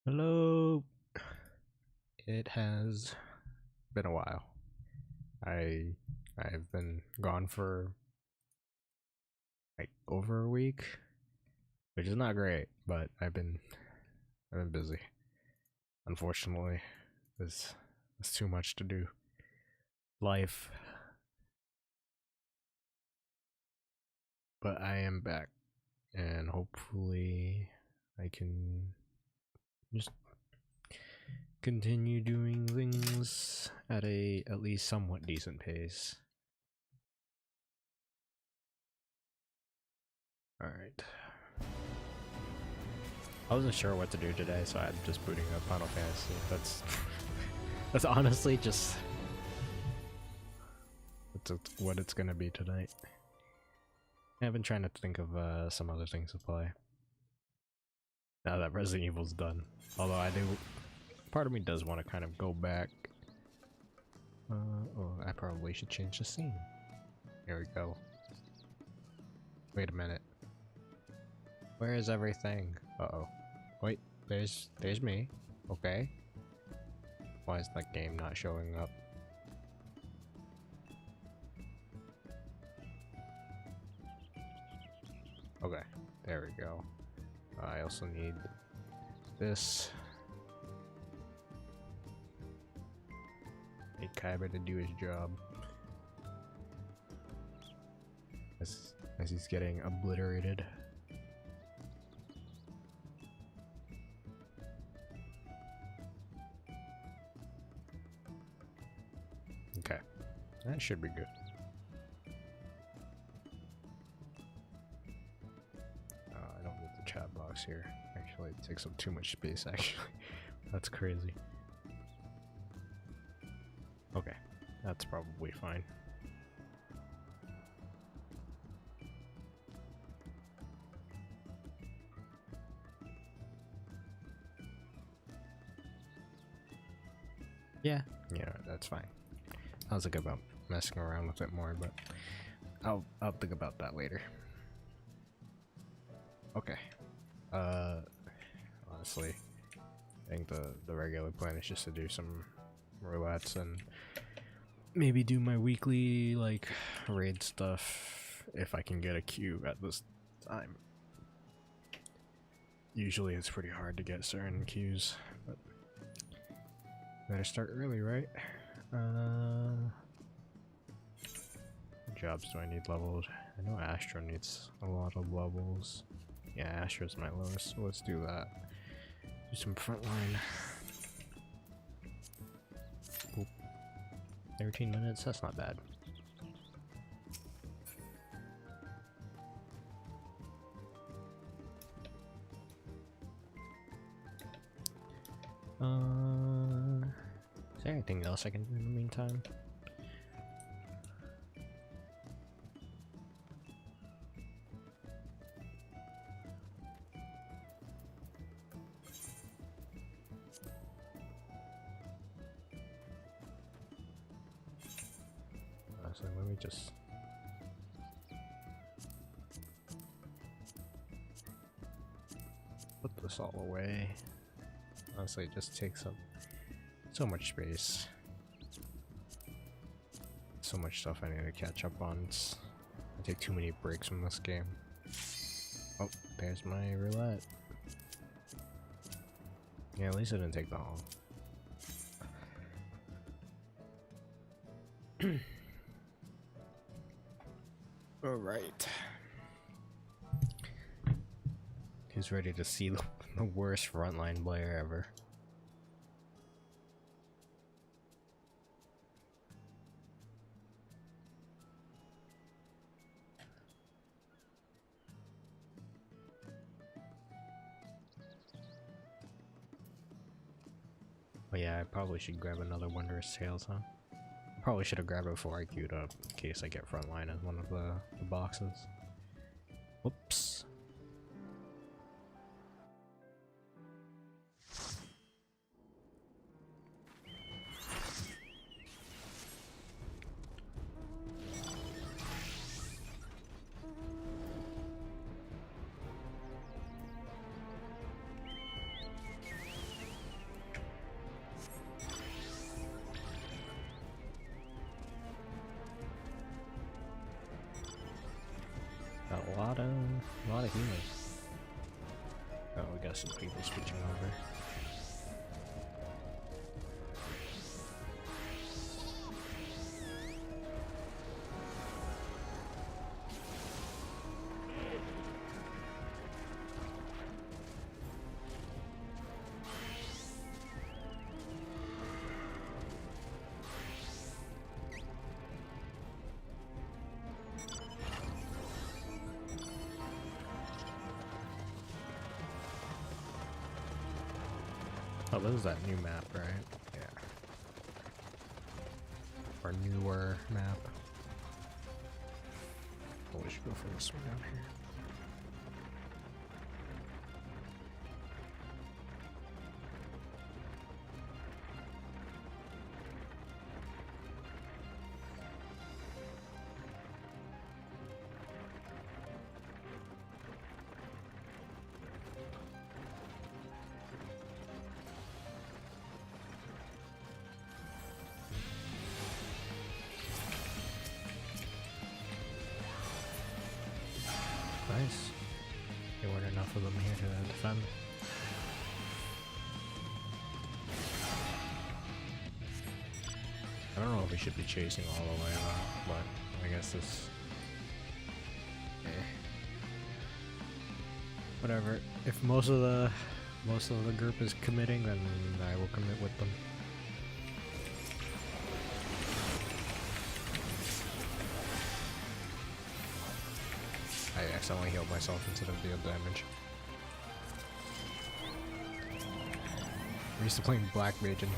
Hello. It has been a while. I've been gone for like over a week, which is not great, but I've been busy. Unfortunately, there's too much to do. Life. But I am back and hopefully I can just continue doing things at a at least somewhat decent pace. Alright. I wasn't sure what to do today, so I'm just booting up Final Fantasy. That's honestly just what it's gonna be tonight. I've been trying to think of some other things to play now that Resident Evil's done. Although part of me does want to kind of go back. Oh, I probably should change the scene. Here we go. Wait a minute. Where is everything? Uh-oh. Wait, there's me. Okay. Why is that game not showing up? Okay, there we go. I also need this. Need Kyber to do his job. As he's getting obliterated. Okay, that should be good. I don't need the chat box here. Actually, it takes up too much space, actually. That's crazy. Okay, that's probably fine. Yeah, that's fine. I was thinking about messing around with it more, but I'll think about that later. Okay. Honestly, I think the regular plan is just to do some roulettes and maybe do my weekly like raid stuff if I can get a queue at this time. Usually it's pretty hard to get certain queues, but better start early, right? What jobs do I need leveled? I know Astro needs a lot of levels. Yeah, Astro's my lowest, so let's do that. Do some frontline. Oop. 13 minutes, that's not bad. Is there anything else I can do in the meantime? So let me just put this all away. Honestly, it just takes up so much space. So much stuff I need to catch up on. I take too many breaks from this game. Oh, there's my roulette. Yeah, at least it didn't take that long. Alright. Who's ready to see the worst frontline player ever? Oh yeah, I probably should grab another Wondrous Tales, huh? Probably should have grabbed it before I queued up, in case I get frontline as one of the boxes. Whoops. like me. Oh, we got some people switching over. Oh, this is that new map, right? Yeah. Or newer map. Oh, we should go for this one down here. Nice. There weren't enough of them here to defend. I don't know if we should be chasing all the way out, but I guess this... Whatever. If most of the group is committing, then I will commit with them. I accidentally healed myself instead of deal damage. I'm used to playing Black Mage in here.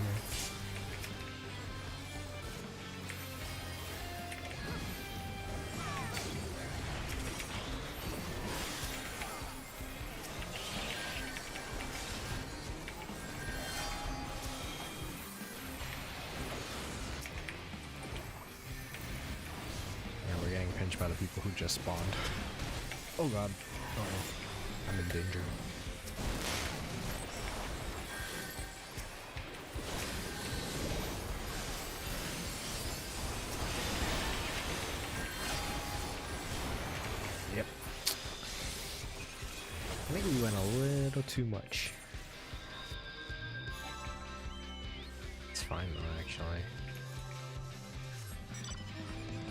Yeah, we're getting pinched by the people who just spawned. Oh god. Uh oh. I'm in danger. Yep. I think we went a little too much. It's fine though, actually.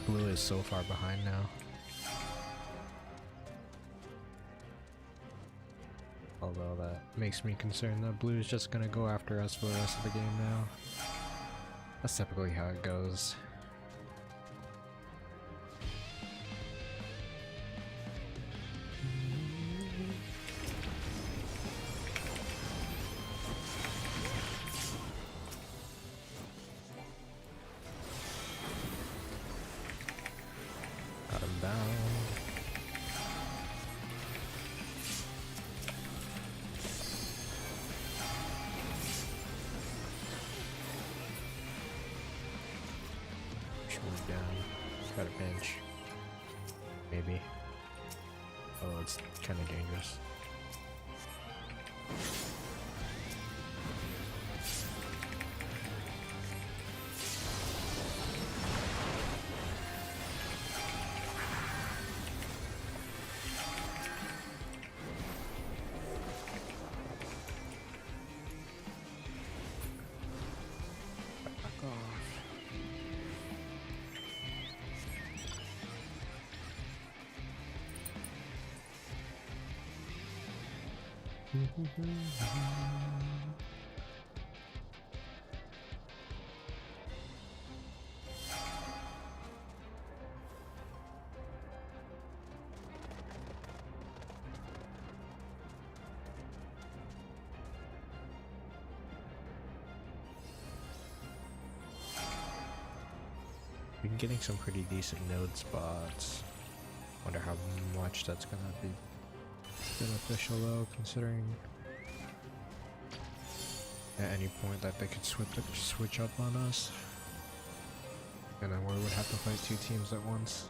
Blue is so far behind now. Although that makes me concerned that blue is just gonna go after us for the rest of the game now. That's typically how it goes. Got him down. Down. Got a pinch. Maybe. Oh, it's kind of dangerous. Back off. Been getting some pretty decent node spots. Wonder how much that's gonna be beneficial though, considering at any point that they could switch up on us, and then we would have to fight two teams at once.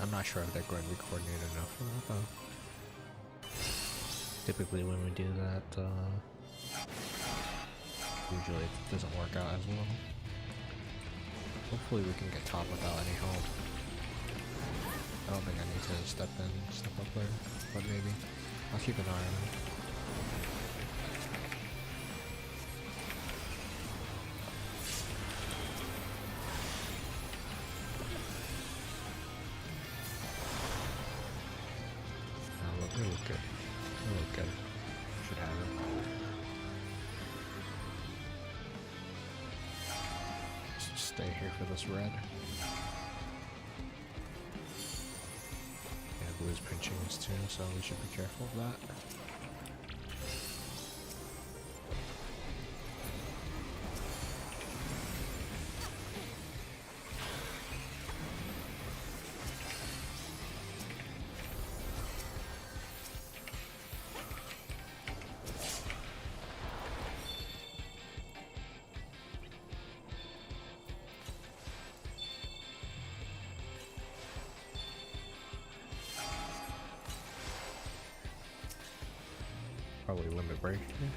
I'm not sure if they're going to be coordinated enough for that though. Typically when we do that, usually it doesn't work out as well. Hopefully we can get top without any help. don't think I need to step up there, but maybe. I'll keep an eye on it. They look good. They look good. Should have it. Let's just stay here for this red. Yeah, blue's pinching us too, so we should be careful of that. Probably limit break here.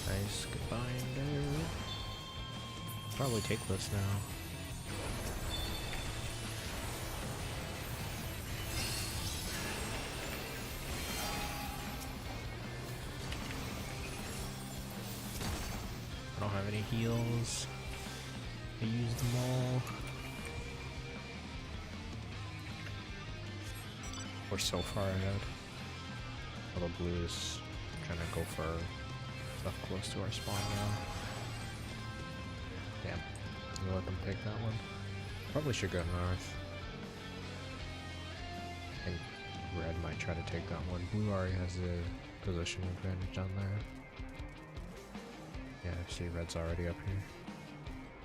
Nice, goodbye, dude. Probably take this now. I don't have any heals. I used them all. We're so far ahead. Although blue is trying to go for stuff close to our spawn now. Damn. We'll let them take that one. Probably should go north. I think red might try to take that one. Blue already has a position advantage on there. Yeah, I see red's already up here.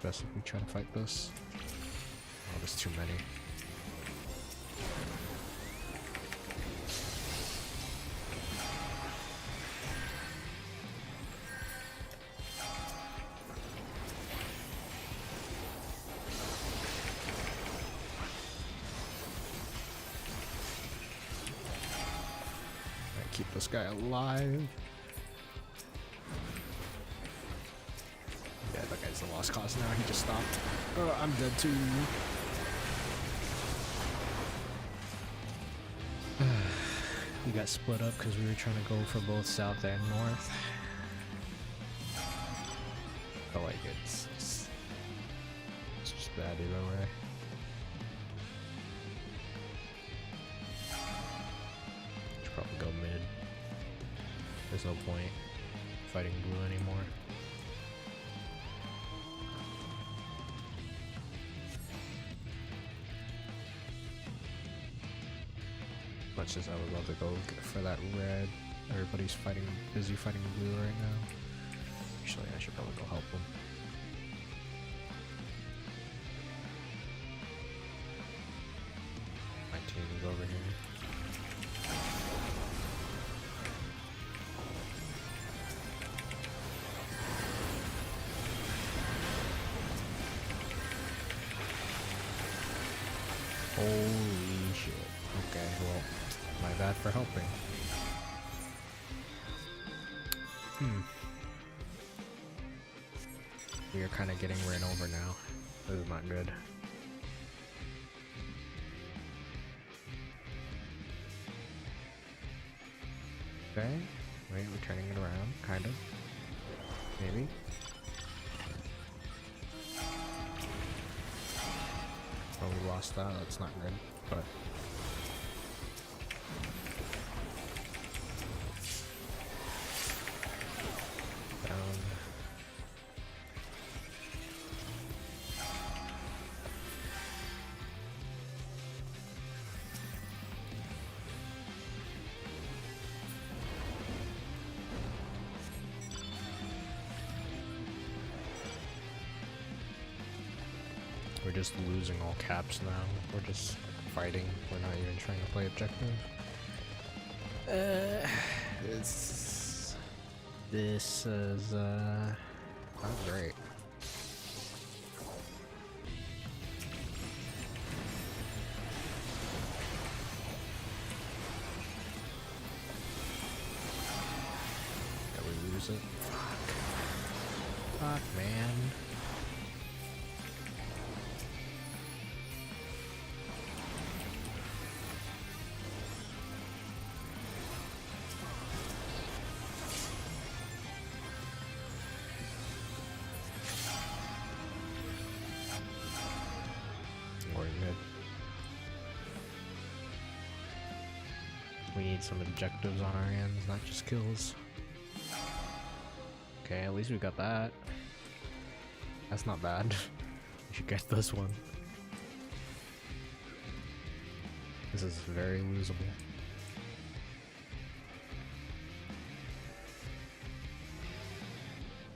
Best if we try to fight this. Oh, there's too many. Keep this guy alive. Yeah, that guy's a lost cause now. He just stopped. Oh, I'm dead too. We got split up because we were trying to go for both south and north. I like it. It's just bad either way. Probably go mid. There's no point fighting blue anymore. Much as I would love to go for that red, everybody's busy fighting blue right now. Actually, I should probably go help them. My team is over here. Holy shit. Okay, well, my bad for helping. We are kind of getting ran over now. This is not good. Okay, wait, we're turning it around, kind of. Maybe. Oh, we lost that. That's not good, but down. We're just losing all caps now. We're just fighting. We're not even trying to play objective. It's This is not great. Did we lose it? Fuck, man. We need some objectives on our hands, not just kills. Okay, at least we got that. That's not bad. We should get this one. This is very losable.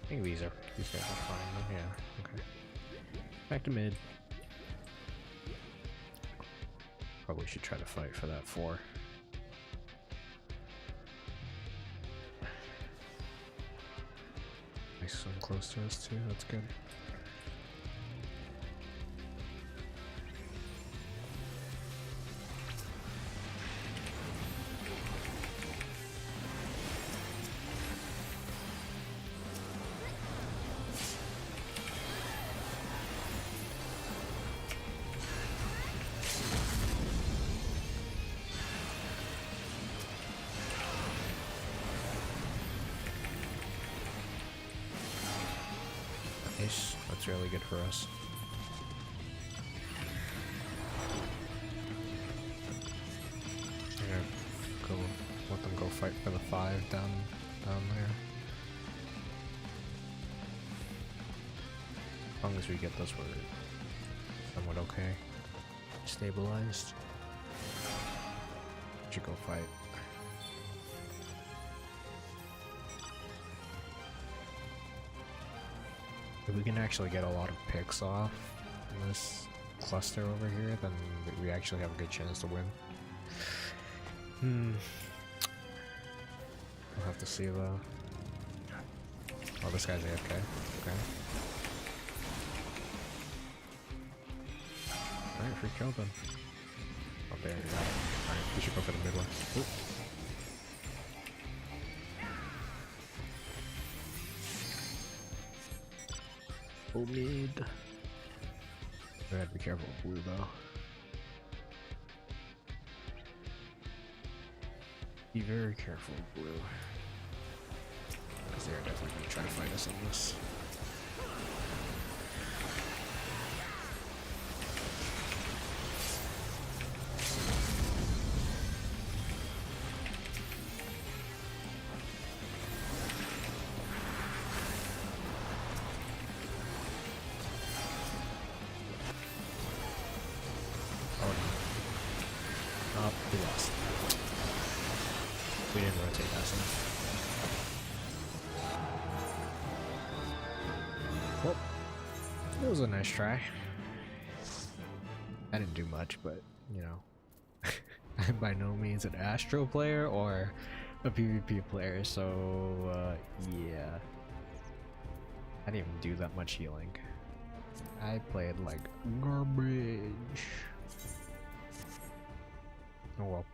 I think these guys are fine. Yeah, okay. Back to mid. Probably should try to fight for that 4. Nice one close to us too, that's good. Nice, that's really good for us. I'm gonna go let them go fight for the 5 down there. As long as we get this, we're somewhat okay. Stabilized. Should go fight. If we can actually get a lot of picks off in this cluster over here, then we actually have a good chance to win. We'll have to see though. Oh, this guy's AFK. Okay. Alright, free kill then. Oh, there you go. Alright, we should go for the mid one. Oop. Oh, mid. We gotta be careful of blue though. Be very careful of blue. Because they're definitely gonna try to fight us on this. We lost. We didn't rotate fast enough. Well, it was a nice try. I didn't do much, but, you know, I'm by no means an Astro player or a PvP player, so, yeah. I didn't even do that much healing. I played like garbage. Oh well.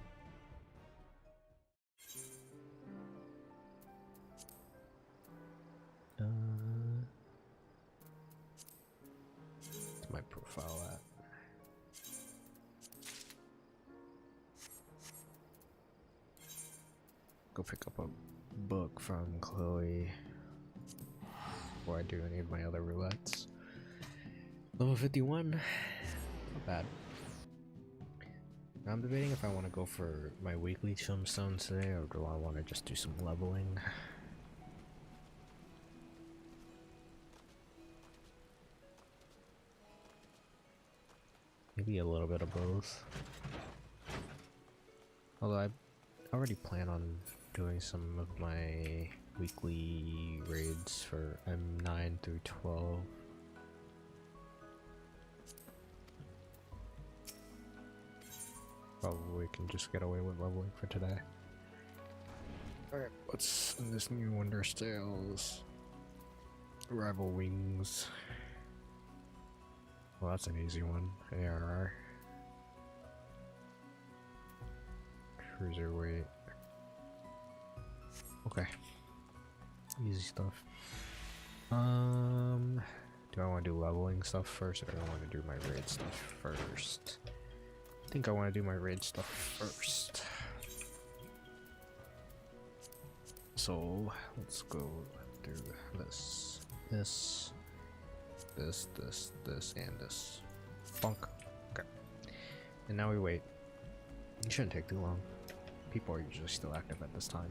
Where's my profile at? Go pick up a book from Chloe before I do any of my other roulettes. Level 51. Not bad. I'm debating if I want to go for my weekly tombstones today, or do I want to just do some leveling? Maybe a little bit of both. Although I already plan on doing some of my weekly raids for M9 through 12. Probably can just get away with leveling for today. Alright, what's in this new Undertales? Rival Wings. Well, that's an easy one. ARR. Cruiserweight. Okay. Easy stuff. Do I want to do leveling stuff first, or do I want to do my raid stuff first? I think I want to do my raid stuff first. So let's go do this, and this. Funk. Okay. And now we wait. It shouldn't take too long. People are usually still active at this time.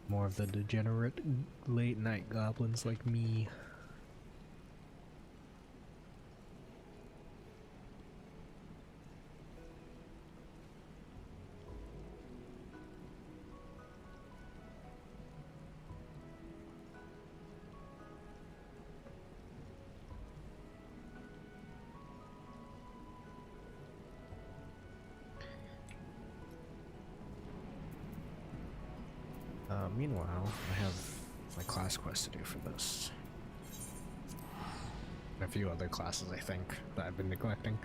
More of the degenerate late night goblins like me. Meanwhile, I have my class quest to do for this. And a few other classes, I think, that I've been neglecting.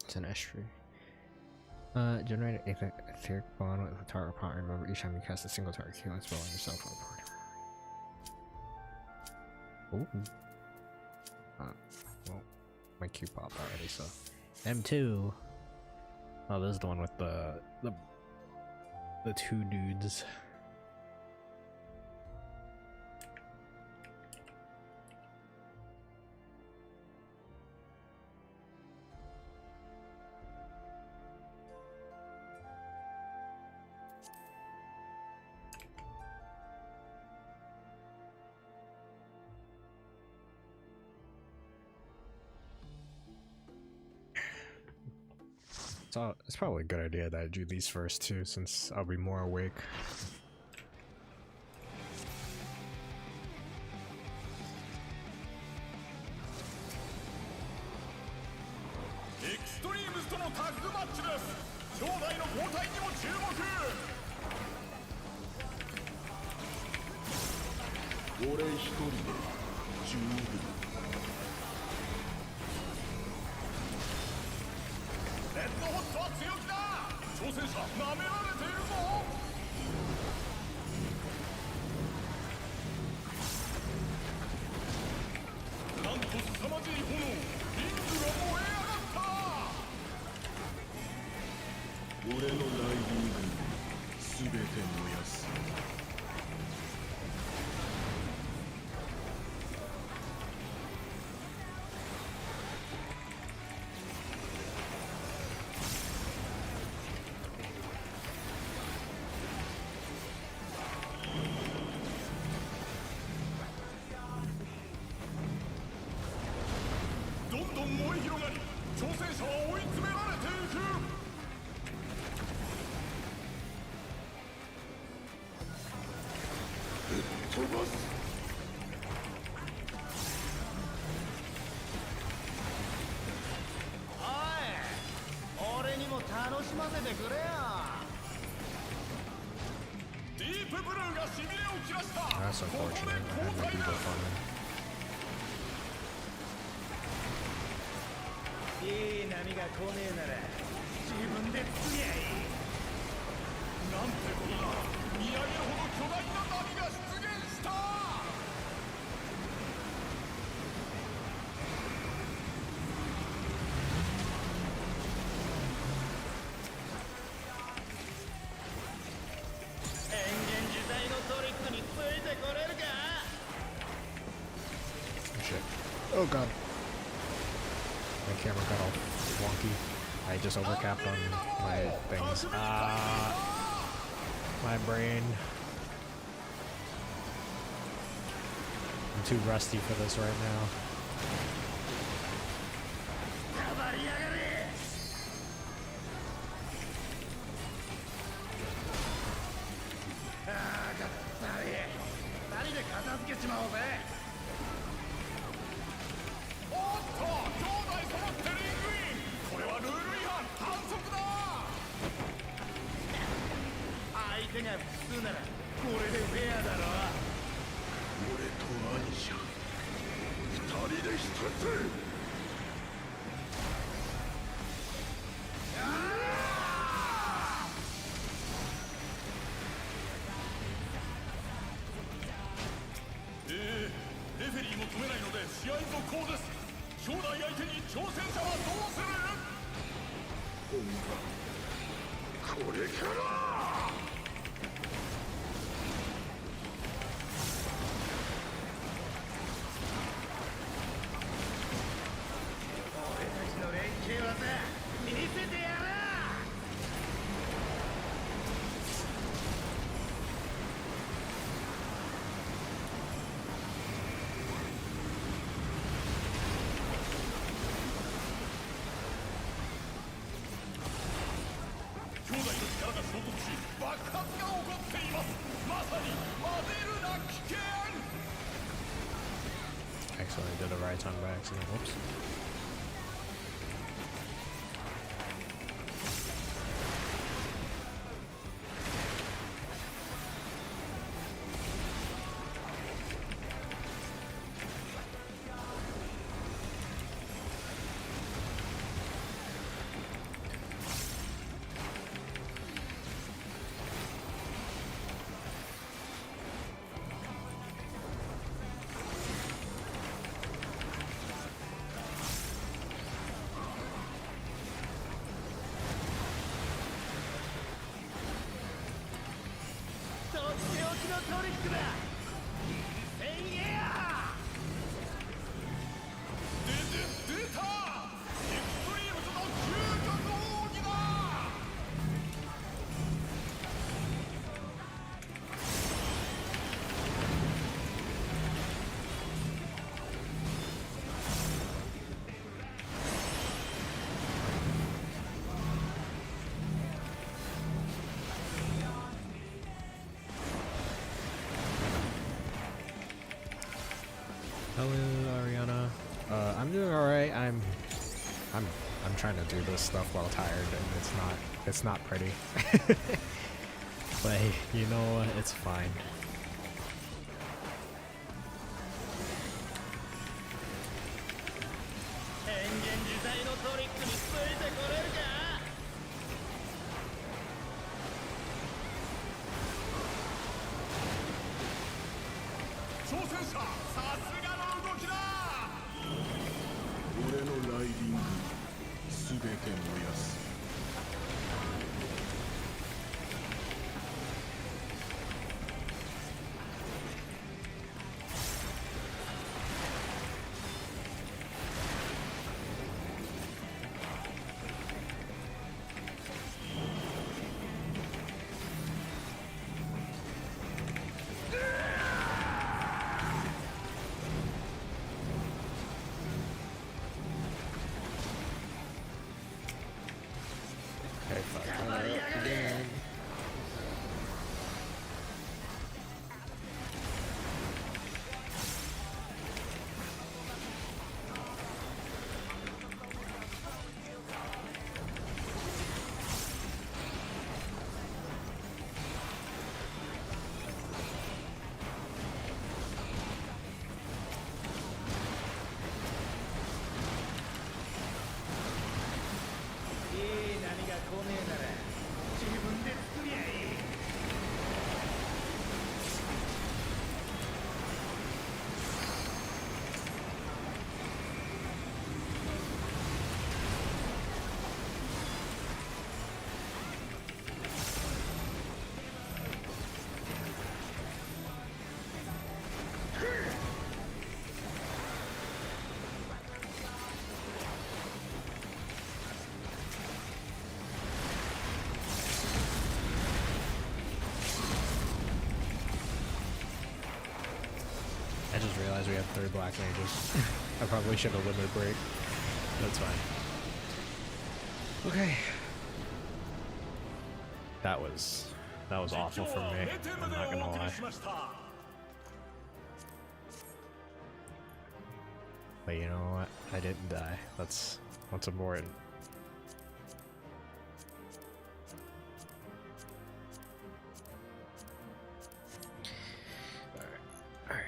It's an estuary. Generate an etheric bond with a target partner. Remember, each time you cast a single target healing spell on yourself or a partner. Ooh. Well, my Q popped already, so. M2. Oh, this is the one with the two dudes. So it's probably a good idea that I do these first too, since I'll be more awake. XIV とのタッグマッチです。兄弟の交代にも注目。俺一人で十分。レッドホットは強気だ。挑戦者舐められているぞ。なんと凄まじい炎、リングが燃え上がった。俺のライディングすべて燃やす。どんどん燃え広がり、挑戦者は追い詰められていく。飛ばす。おい、俺にも楽しませてくれよ。ディープブルーがしびれを切らした。 That's ここで unfortunate. I 交 had my 代 people だ。 coming. いい波が来ねえなら自分で釣りゃいい。なんてことだ。見上げるほど巨大な波が出現した。変幻自在のトリックについてこれるか。 Shit. Oh god. My camera got all wonky. I just overcapped on my things. My brain. I'm too rusty for this right now. やりやがれ。ああ、がったり。二人で片付けちまおうぜ。おっと、兄弟揃ってリングイン。これはルール違反、反則だ。相手が複数ならこれでフェアだろ。俺と兄者二人で一つ。レフェリーも止めないので試合続行です。兄弟相手に挑戦者はどうする？これから。俺たちの連携技見せてやる。兄弟の力が衝突し爆発が起こっています。まさに混ぜるな危険。 Actually, I did a right on by accident. Whoops.トリックだ。インセイエア。出た。エクストリームズの究極奥義だ。Hello, Ariana. I'm doing all right. I'm trying to do this stuff while tired, and it's not pretty. But hey, you know what? It's fine. 変幻自在のトリックについてこれるか。挑戦者、さすがの動きだ。俺のライディングすべて燃やす。we had 3 black mages. I probably should have limited break. That's fine. Okay. That was awful for me. I'm not gonna lie. But you know what? I didn't die. That's what's important. Alright.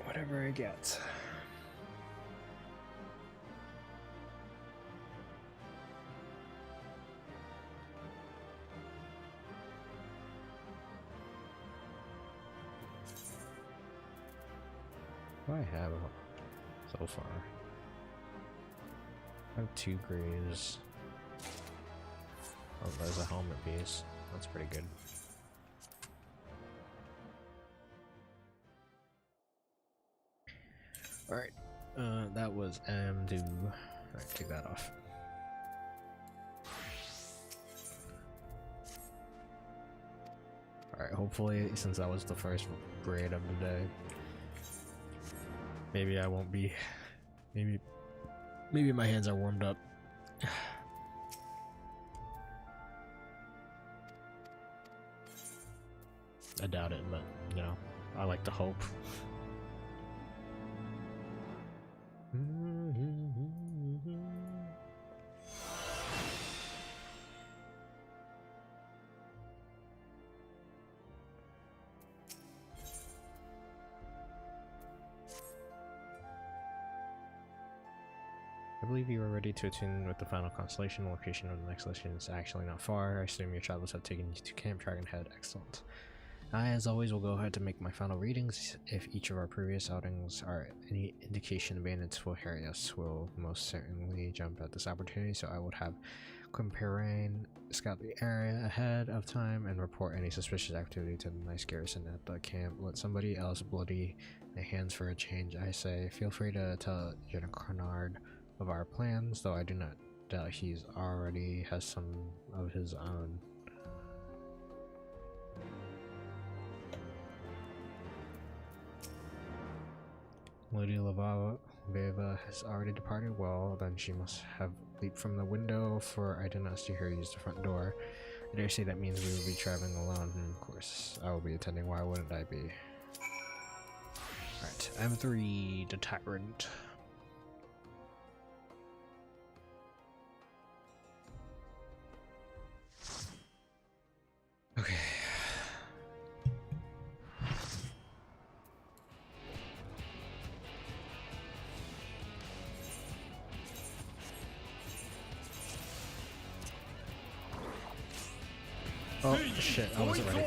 Whatever I get. What do I have so far? I have 2 greaves. Oh, there's a helmet piece. That's pretty good. Alright, that was M2. Alright, take that off. Alright, hopefully, since that was the first raid of the day, maybe I won't be. Maybe my hands are warmed up. I doubt it, but you know, I like to hope. I believe you are ready to attune with the final constellation. The location of the next lesson is actually not far. I assume your travels have taken you to Camp Dragonhead. Excellent. I, as always, will go ahead to make my final readings. If each of our previous outings are any indication, bandits will harry us. Will most certainly jump at this opportunity, so I would have Quimperain scout the area ahead of time and report any suspicious activity to the nice garrison at the camp. Let somebody else bloody their hands for a change, I say. Feel free to tell General Carnard of our plans, though I do not doubt he's already has some of his own. Lady Veva has already departed. Well, then she must have leaped from the window, for I did not see her use the front door. I dare say that means we will be traveling alone, and of course I will be attending. Why wouldn't I be? Alright, M3, the Tyrant. Okay. Oh shit, I wasn't ready.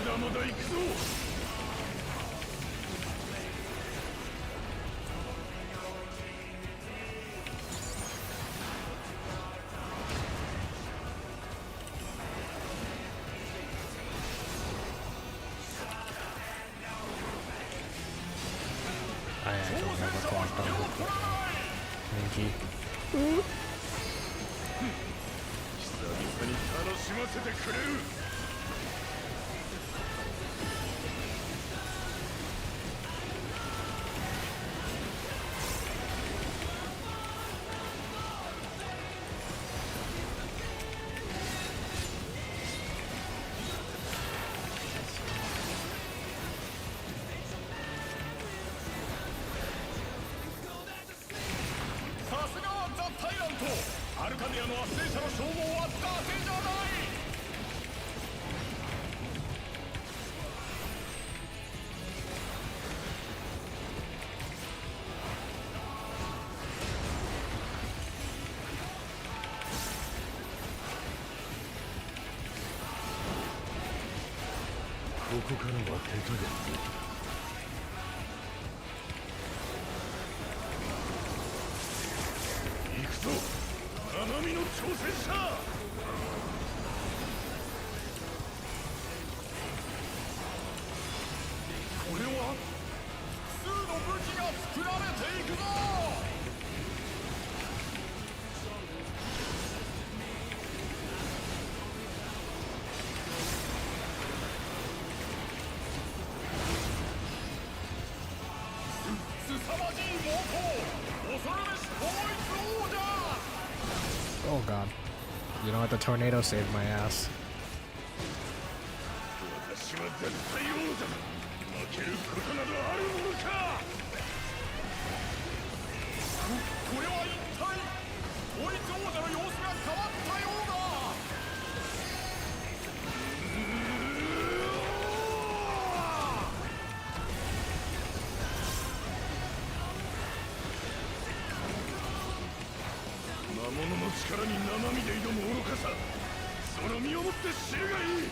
だまだ行くぞ。I actually never clocked on Minky. 久々に楽しませてくれる。さすがはザ・タイラント。アルカディアの圧政者の称号は伊達じゃない。ここからは手加減。行くぞ、七海の挑戦者。これは複数の武器が作られていくぞ。すさまじい猛攻、恐るべし統一王者。 Oh god. You know what? The tornado saved my ass. 私は絶対王者だ。負けることなどあるものか。これは一体統一王者の様子が変わったようだ。魔物の力に生身で挑む愚かさ、その身をもって知るがいい。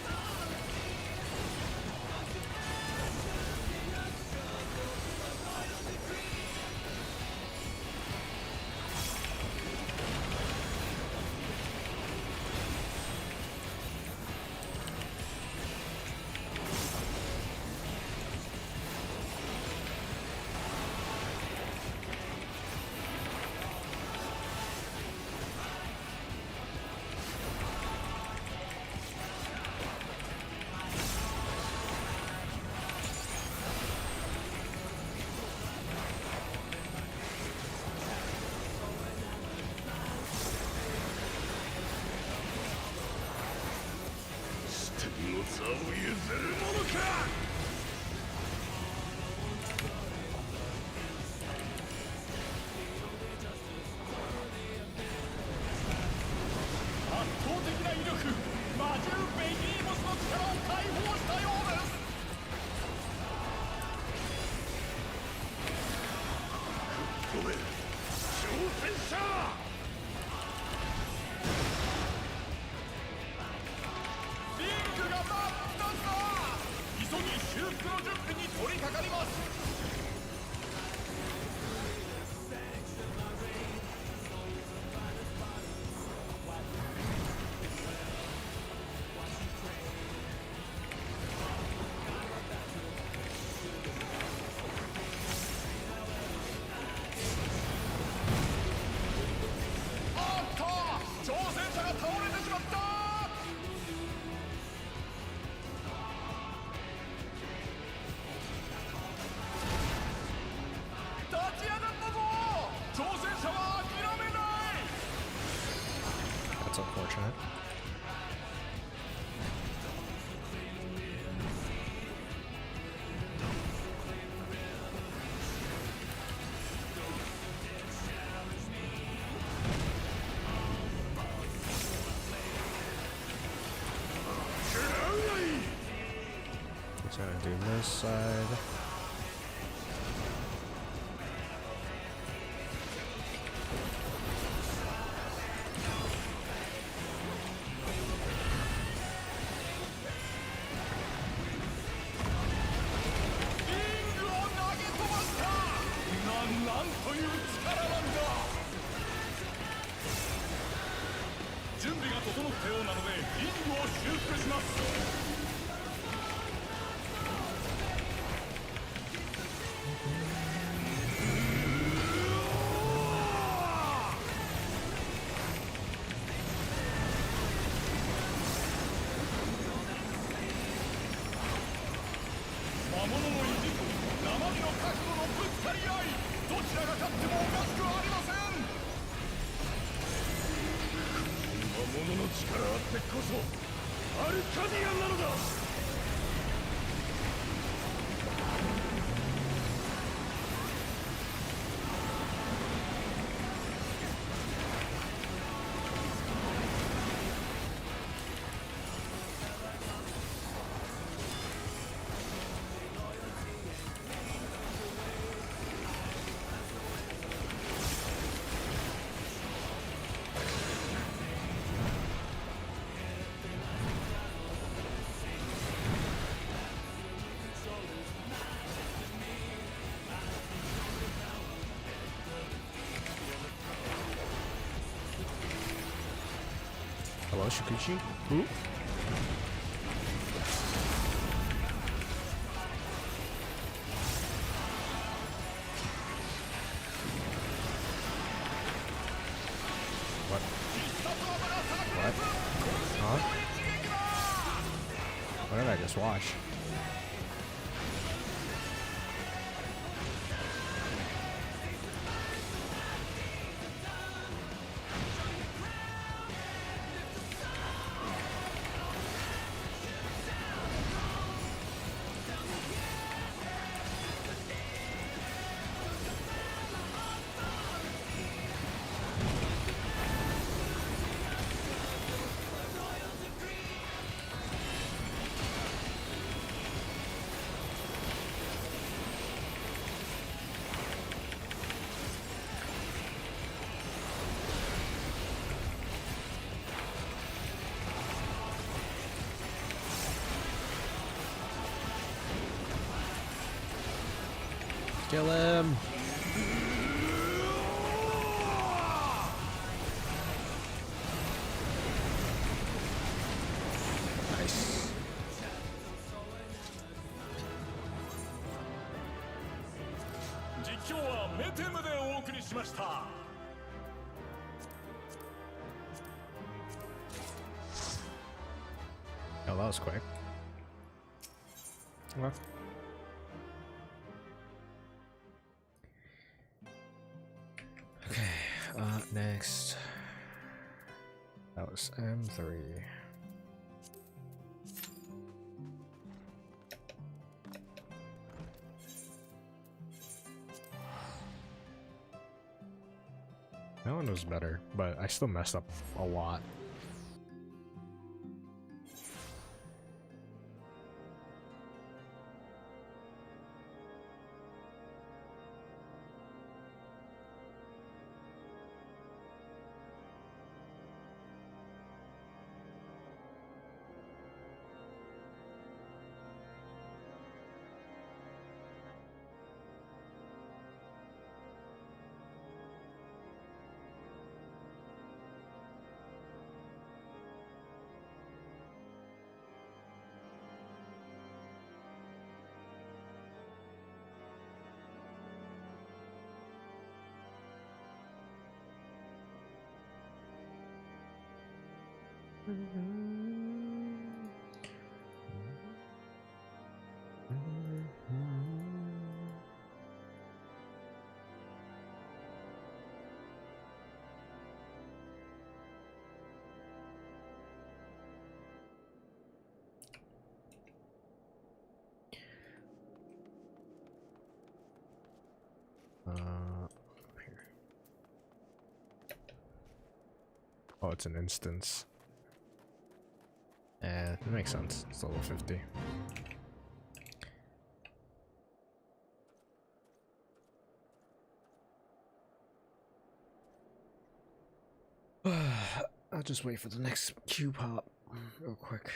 天の座を譲るものか。圧倒的な威力、魔獣ベギーモスの力を解放したようです。吹っ飛べ、挑戦者。急ぎ修復の準備に取り掛かります。あっと、挑戦者が倒れてしまった。立ち上がったぞ。挑戦者は諦めない。 That's unfortunate. Just gonna do this side. 魔物の意地と生身の覚悟のぶつかり合い、どちらが勝ってもおかしくありません。魔物の力あってこそアルカディアンなのだ。Hello, Shikuchi? Who? What? What? Huh? What did I just watch? Kill him! Nice. Oh, that was quick. Well. Okay, next. That was M3. That one was better, but I still messed up a lot. Here. Oh, it's an instance. It makes sense. It's level 50. I'll just wait for the next Q pop real quick.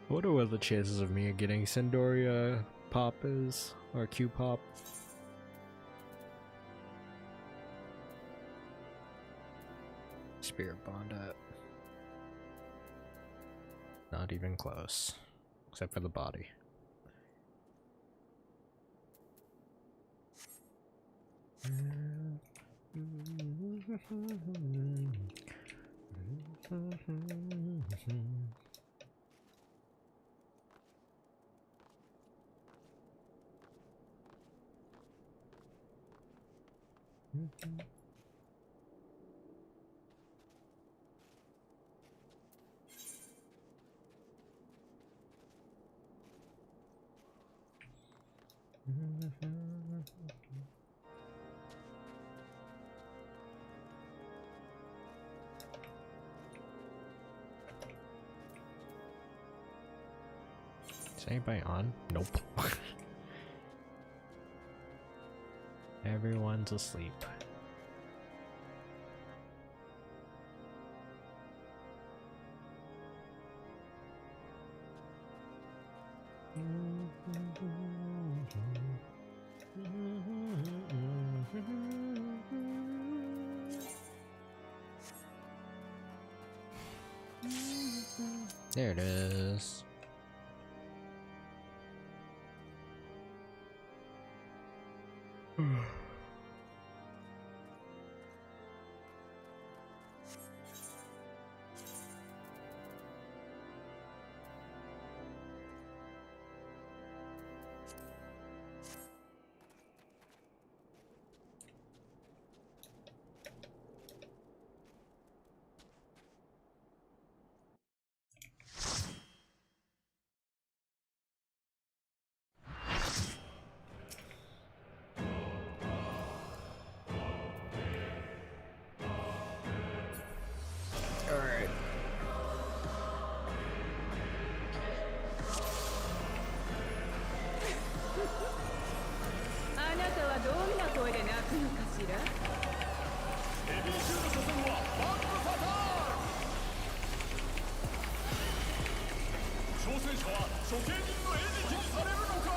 I wonder what the chances of me getting Sindoria pop is, or Q pop. Spirit bond at. Not even close. Except for the body. Is anybody on? Nope. Everyone's asleep. There it is. Alright. あなたはどんな声で泣くのかしら。ヘビー級の初戦はバックパターン。挑戦者は処刑人の餌食にされるのか。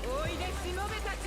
おいでしもべたち。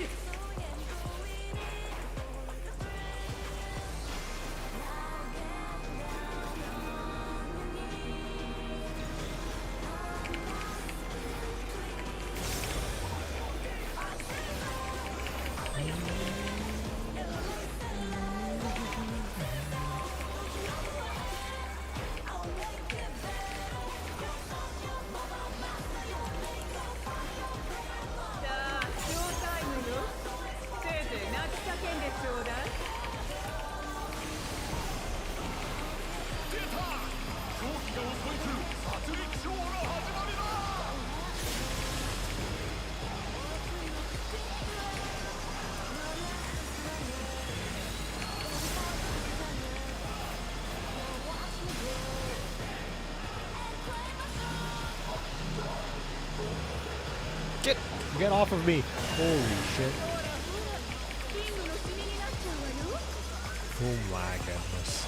Get off of me! Holy shit. Oh my goodness.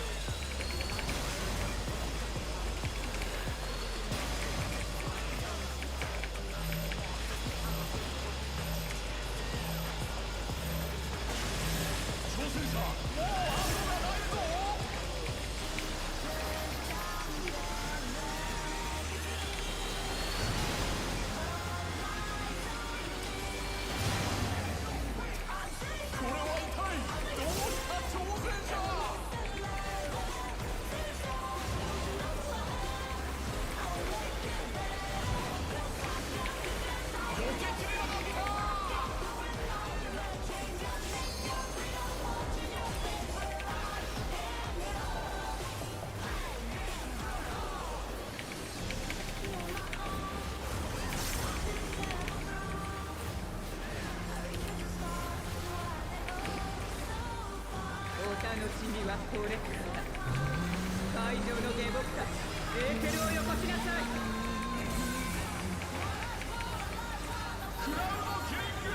クラウドキング、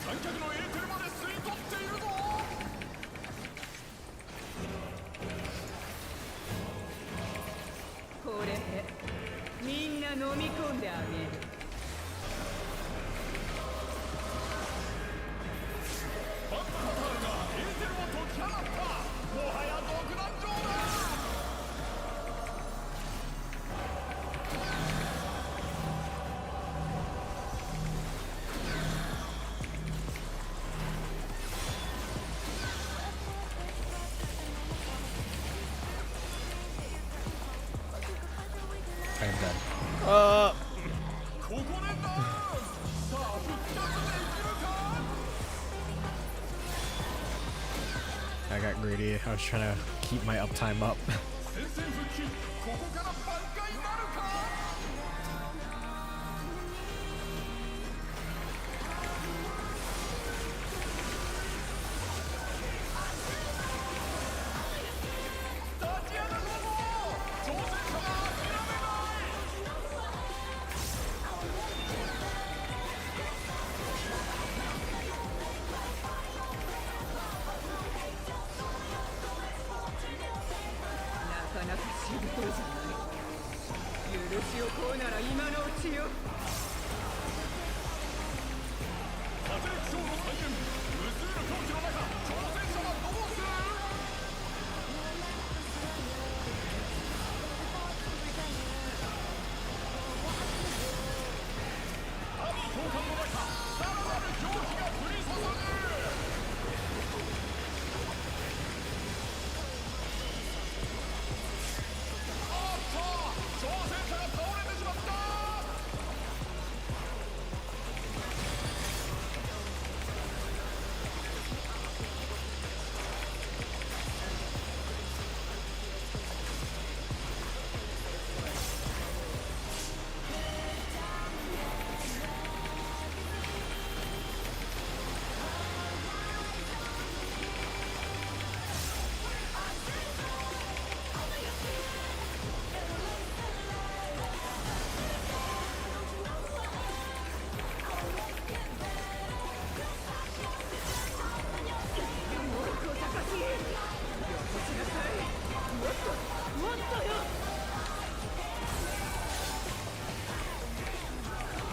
観客のエーテルまで吸い取っているぞ。これでみんな飲み込んであげる。バックパターンがエーテルを解き放った。もはや独壇場だ。I am dead. ここでダウン。さあ復活できるか。 I got greedy. I was trying to keep my uptime up. 戦線復帰、ここから挽回なるか。立ち上がるぞ。挑戦者は諦めない。なかなかしぶといじゃない。許しをこうなら今のうちよ。殺戮ショーの再現、無数の狂気の中、挑戦者はどうする。神教官の中、さらなる狂気が降り注ぐ。あっと、挑戦者が倒れてしまった。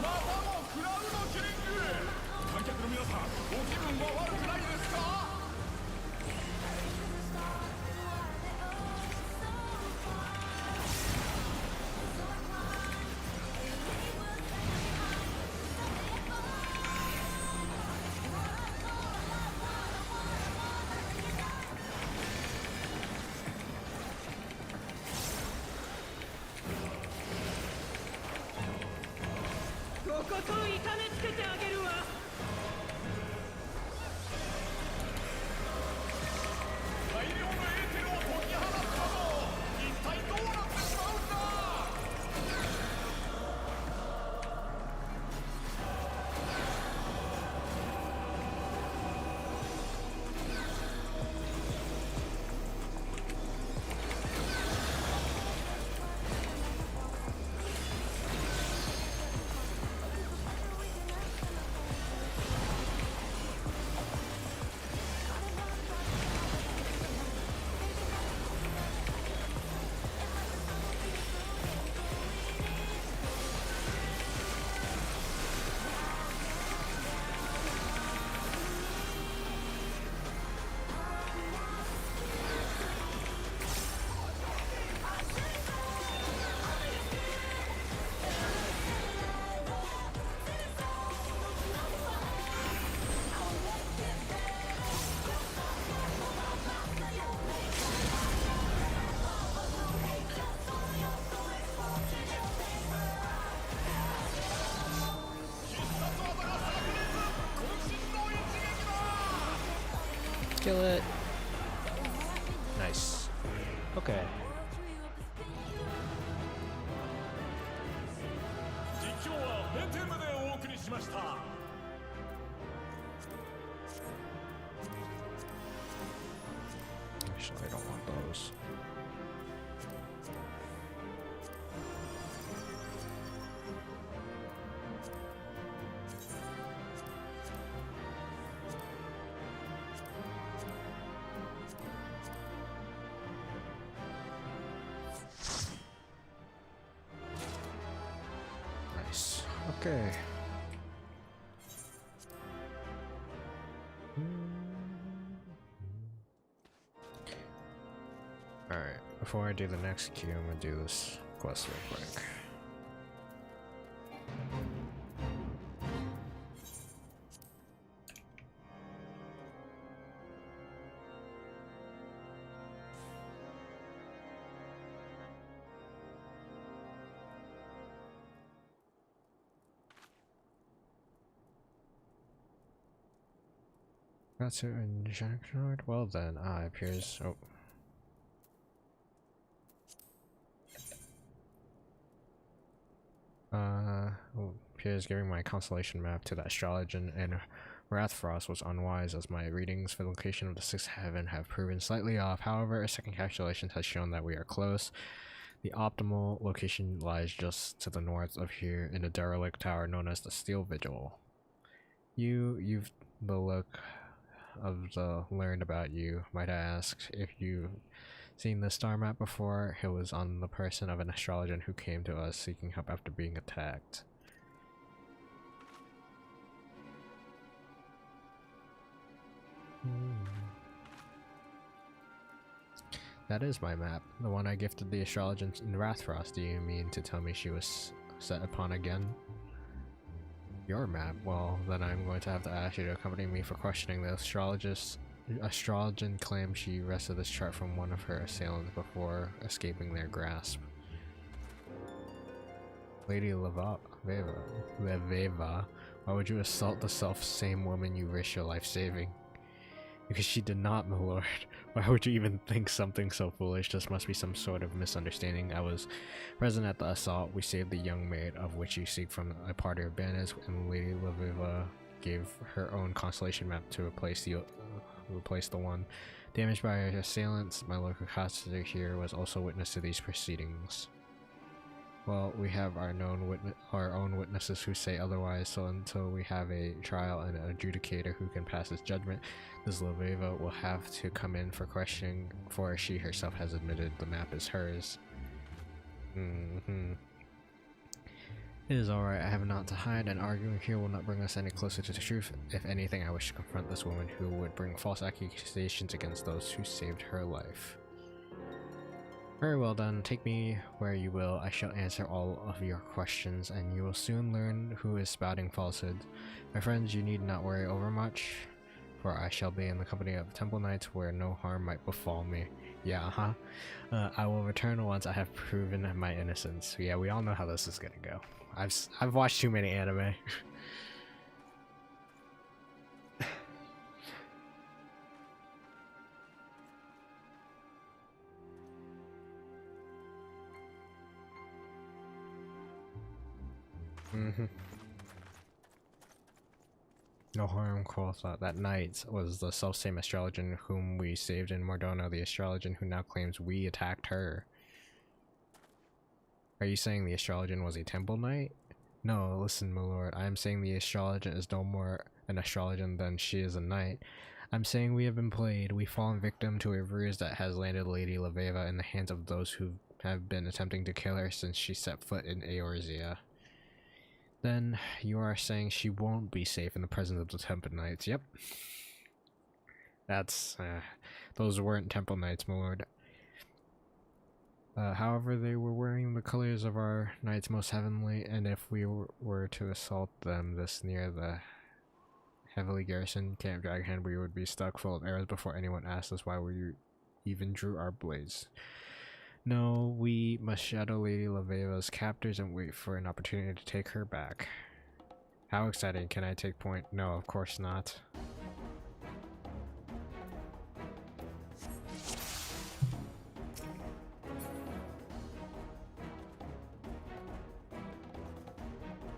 またもクラウドキリング。観客の皆さん、ご気分は悪くないですか。とことん痛めつけてあげるわ。大量のエーテルを解き放ったぞ。一体どうなってしまうんだ。Kill it. Nice. Okay. 実況はベテムでお送りしました。 Actually, I don't want those. Okay. Alright, before I do the next queue, I'm gonna do this quest real quick. That's an injection. Well then, it appears. Oh. Appears giving my constellation map to the astrologian and Rathfrost was unwise, as my readings for the location of the sixth heaven have proven slightly off. However, a second calculation has shown that we are close. The optimal location lies just to the north of here in a derelict tower known as the Steel Vigil. You've the look of the learned about you. Might I ask if you've seen the star map before? It was on the person of an astrologer who came to us seeking help after being attacked. That is my map, the one I gifted the astrologer in Rathfrost. Do you mean to tell me she was set upon again? Your map? Well, then I'm going to have to ask you to accompany me for questioning. The astrologer claims she wrested this chart from one of her assailants before escaping their grasp. Lady Leveva, why would you assault the self-same woman you risked your life saving? Because she did not, my lord. Why would you even think something so foolish? This must be some sort of misunderstanding. I was present at the assault. We saved the young maid of which you seek from a party of bandits, and Lady Leveva gave her own constellation map to replace the one damaged by her assailants. My local constable here was also witness to these proceedings. Well, we have our own witnesses who say otherwise, so until we have a trial and an adjudicator who can pass his judgment, Ms. Leveva will have to come in for questioning, for she herself has admitted the map is hers. It is alright, I have naught to hide, and arguing here will not bring us any closer to the truth. If anything, I wish to confront this woman who would bring false accusations against those who saved her life. Very well done, take me where you will. I shall answer all of your questions, and you will soon learn who is spouting falsehoods. My friends, you need not worry overmuch, for I shall be in the company of Temple Knights where no harm might befall me. Yeah, I will return once I have proven my innocence. Yeah, we all know how this is gonna go. I've watched too many anime. No harm, quoth that night was the self-same astrologer whom we saved in Mordona, the astrologer who now claims we attacked her. Are you saying the astrologer was a temple knight? No, listen, my lord, I am saying the astrologer is no more an astrologer than she is a knight. I'm saying we have been played. We've fallen victim to a ruse that has landed Lady Leveva in the hands of those who have been attempting to kill her since she set foot in Eorzea. Then you are saying she won't be safe in the presence of the Temple Knights. Yep. That's, those weren't Temple Knights, my lord. However, they were wearing the colors of our Knights Most Heavenly, and if we were to assault them this near the heavily garrisoned Camp Dragonhead, we would be stuck full of arrows before anyone asked us why we even drew our blades. No, we must shadow Lady Leveva's captors and wait for an opportunity to take her back. How exciting, can I take point? No, of course not.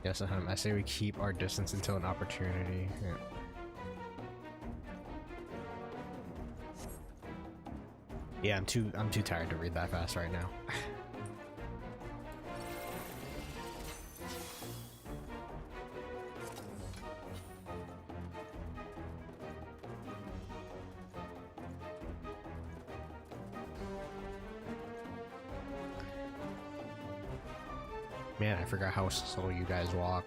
Yes, I say we keep our distance until an opportunity. Yeah. Yeah, I'm too tired to read that fast right now. Man, I forgot how slow you guys walk.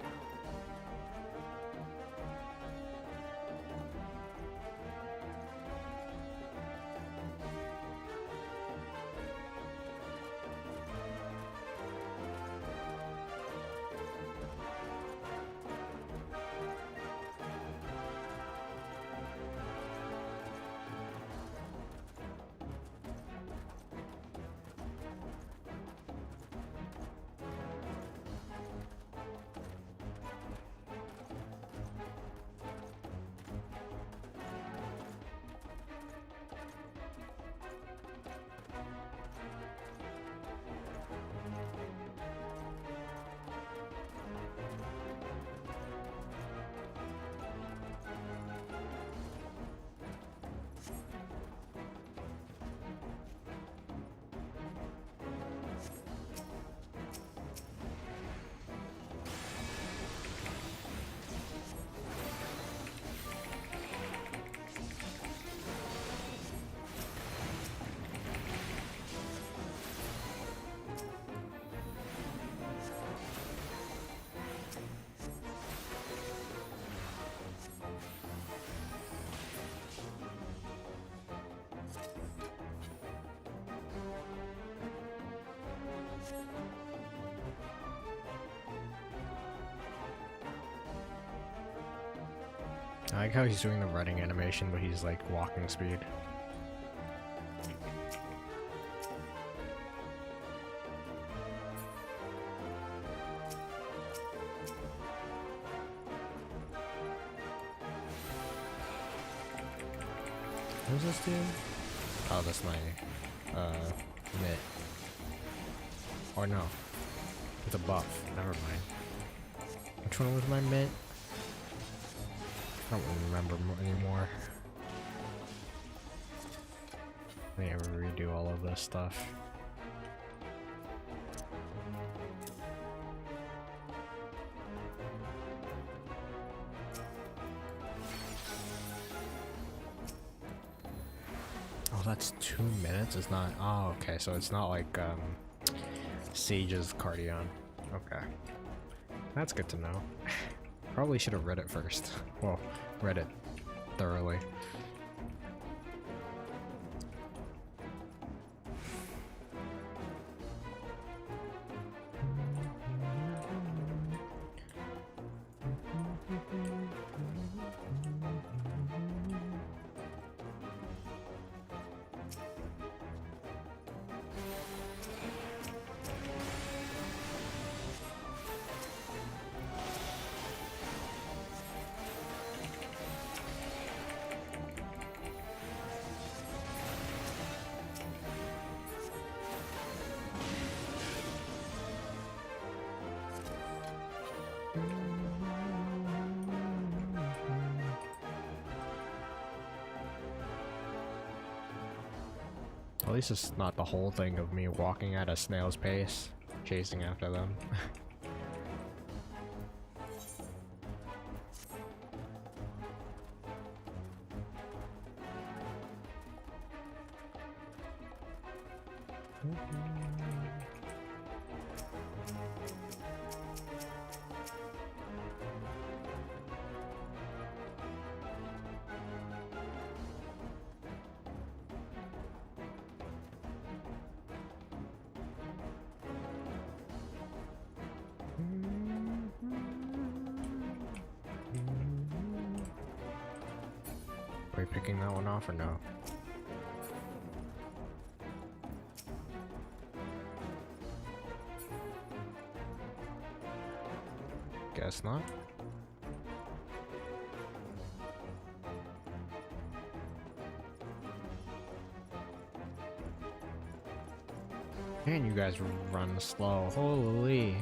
I like how he's doing the running animation, but he's like walking speed. Who's this dude? Oh, that's my mitt. Or no, it's a buff. Never mind. Which one was my mitt? I don't remember anymore. I ever redo all of this stuff. Oh, that's 2 minutes? It's not. Oh, okay, so it's not like Sage's Cardion. Okay. That's good to know. Probably should have read it first. Well, read it thoroughly. At least it's not the whole thing of me walking at a snail's pace, chasing after them. Are we picking that one off or no? Guess not. Man, you guys run slow. Holy.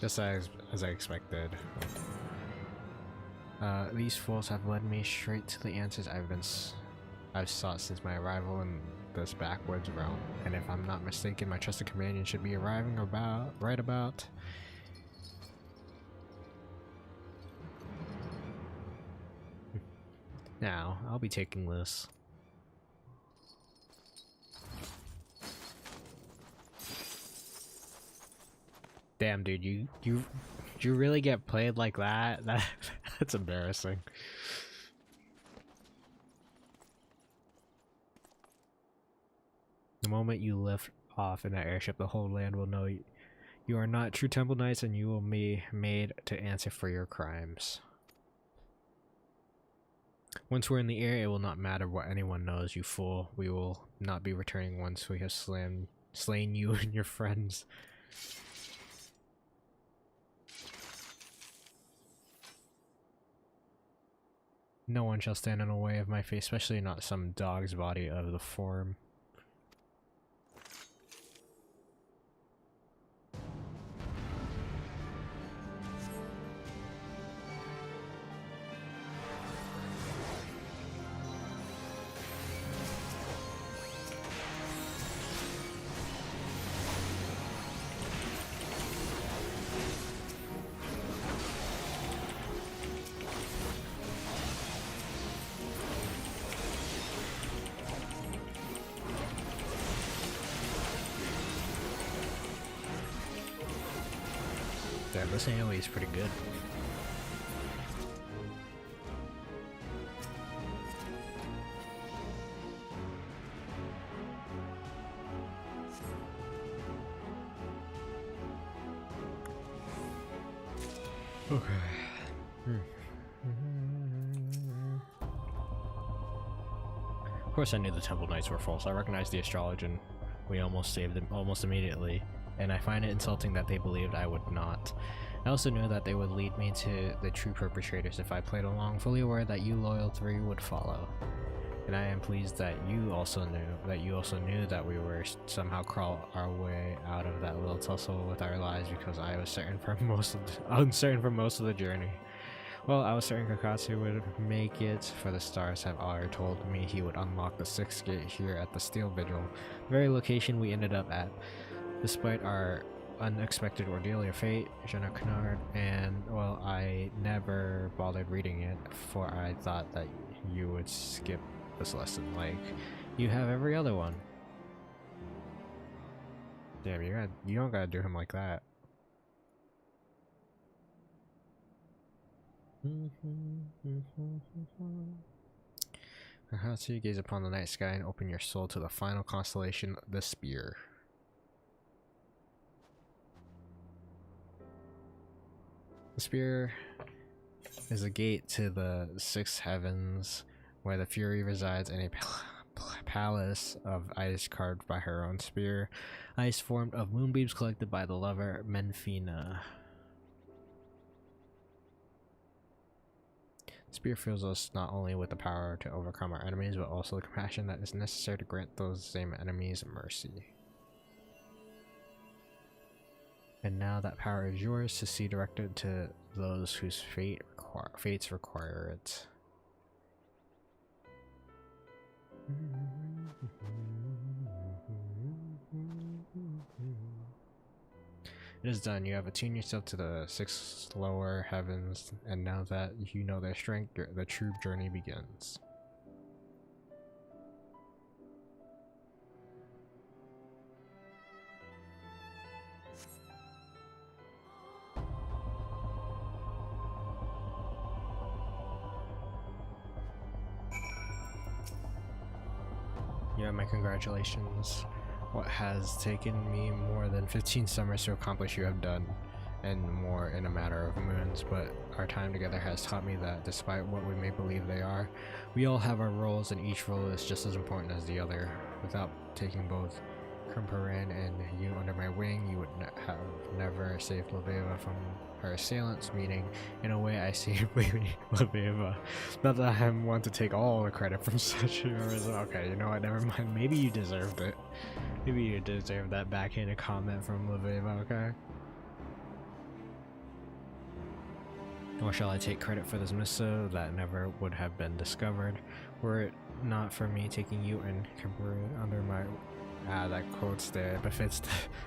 Just as I expected. These fools have led me straight to the answers I've sought since my arrival in this backwoods realm. And if I'm not mistaken, my trusted companion should be arriving right about. Now, I'll be taking this. Damn, dude, you really get played like that? That's embarrassing. The moment you lift off in that airship, the whole land will know you are not true Temple Knights, and you will be made to answer for your crimes. Once we're in the air, it will not matter what anyone knows, you fool. We will not be returning once we have slain you and your friends. No one shall stand in the way of my face, especially not some dog's body of the form. Damn, this AoE is pretty good. Okay. Of course I knew the Temple Knights were false. I recognized the astrologer and we almost saved them almost immediately. And I find it insulting that they believed I would not. I also knew that they would lead me to the true perpetrators if I played along, fully aware that you loyal three would follow. And I am pleased that you also knew that we were somehow crawl our way out of that little tussle with our lives, because I was uncertain for most of the journey. Well, I was certain Kakatsu would make it, for the stars have already told me he would unlock the 6th gate here at the Steel Vigil, the very location we ended up at. Despite our unexpected ordeal, your fate, Jean Canard, and, well, I never bothered reading it, for I thought that you would skip this lesson, like you have every other one. Damn, you don't gotta do him like that. How to gaze upon the night sky and open your soul to the final constellation, the Spear. The Spear is a gate to the 6 heavens, where the Fury resides in a palace of ice carved by her own spear, ice formed of moonbeams collected by the lover Menfina. The spear fills us not only with the power to overcome our enemies, but also the compassion that is necessary to grant those same enemies mercy. And now that power is yours to see directed to those whose fates require it. It is done. You have attuned yourself to the 6 lower heavens, and now that you know their strength, the true journey begins. You have my congratulations. What has taken me more than 15 summers to accomplish you have done, and more in a matter of moons, but our time together has taught me that despite what we may believe they are, we all have our roles, and each role is just as important as the other. Without taking both Krimperin and you under my wing, you would have never saved Leveva from her assailants, meaning, in a way, I saved Leveva. Not that I want to take all the credit from such heroism. Okay, you know what, never mind. Maybe you deserved it. Maybe you deserve that backhanded comment from Leveva, okay? Or shall I take credit for this missive that never would have been discovered were it not for me taking you and Kimberly under my... Ah, that quote's there. Befits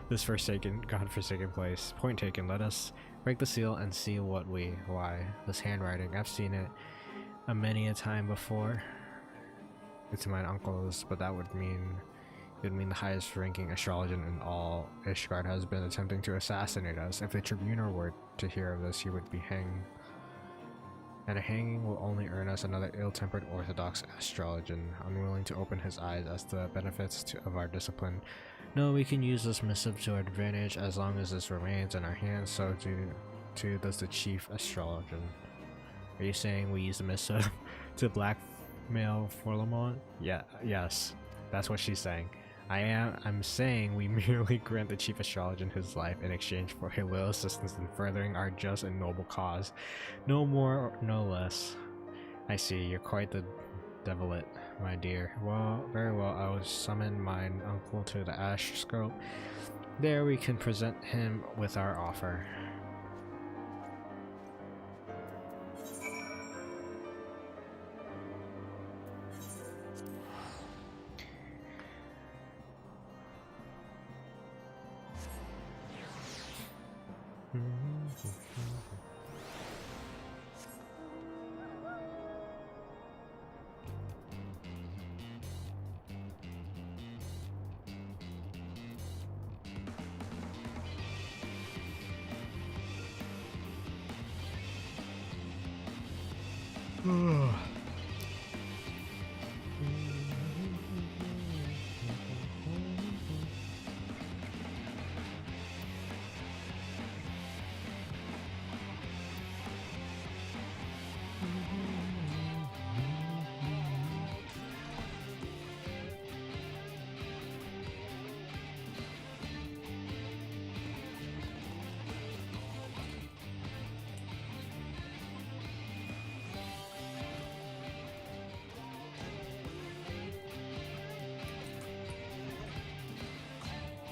this forsaken, godforsaken place. Point taken, let us break the seal and see what we... Why? This handwriting, I've seen it many a time before. It's my uncle's, but that would mean... It would mean the highest ranking astrologer in all Ishgard has been attempting to assassinate us. If the Tribunal were to hear of this, he would be hanged. And a hanging will only earn us another ill-tempered Orthodox astrologian, unwilling to open his eyes as to the benefits of our discipline. No, we can use this missive to our advantage as long as this remains in our hands, so too does the chief astrologer. Are you saying we use the missive to blackmail Forlamont? Yeah, yes, that's what she's saying. I'm saying we merely grant the chief astrologer his life in exchange for a little assistance in furthering our just and noble cause. No more, no less. I see, you're quite the devilet, my dear. Well, very well, I will summon my uncle to the ash scope. There we can present him with our offer.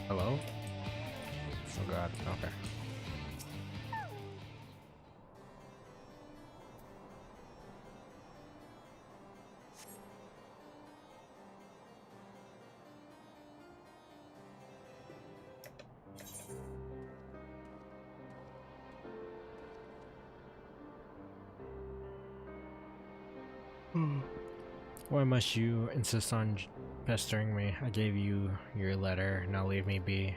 Hello? Oh god, okay. Why must you insist on pestering me? I gave you your letter, now leave me be.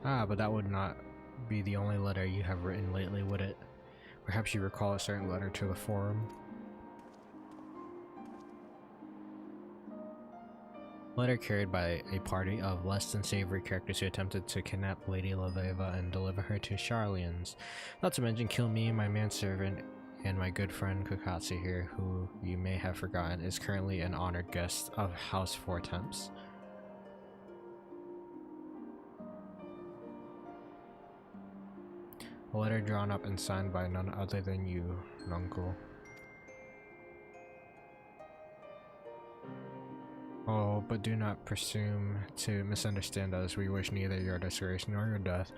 Ah, but that would not be the only letter you have written lately, would it? Perhaps you recall a certain letter to the forum? Letter carried by a party of less than savory characters who attempted to kidnap Lady Laveva and deliver her to Charlians. Not to mention kill me, my manservant, and my good friend Kukatsu here, who you may have forgotten is currently an honored guest of House Four Temps. A letter drawn up and signed by none other than you, Nuncle. Oh, but do not presume to misunderstand us. We wish neither your disgrace nor your death,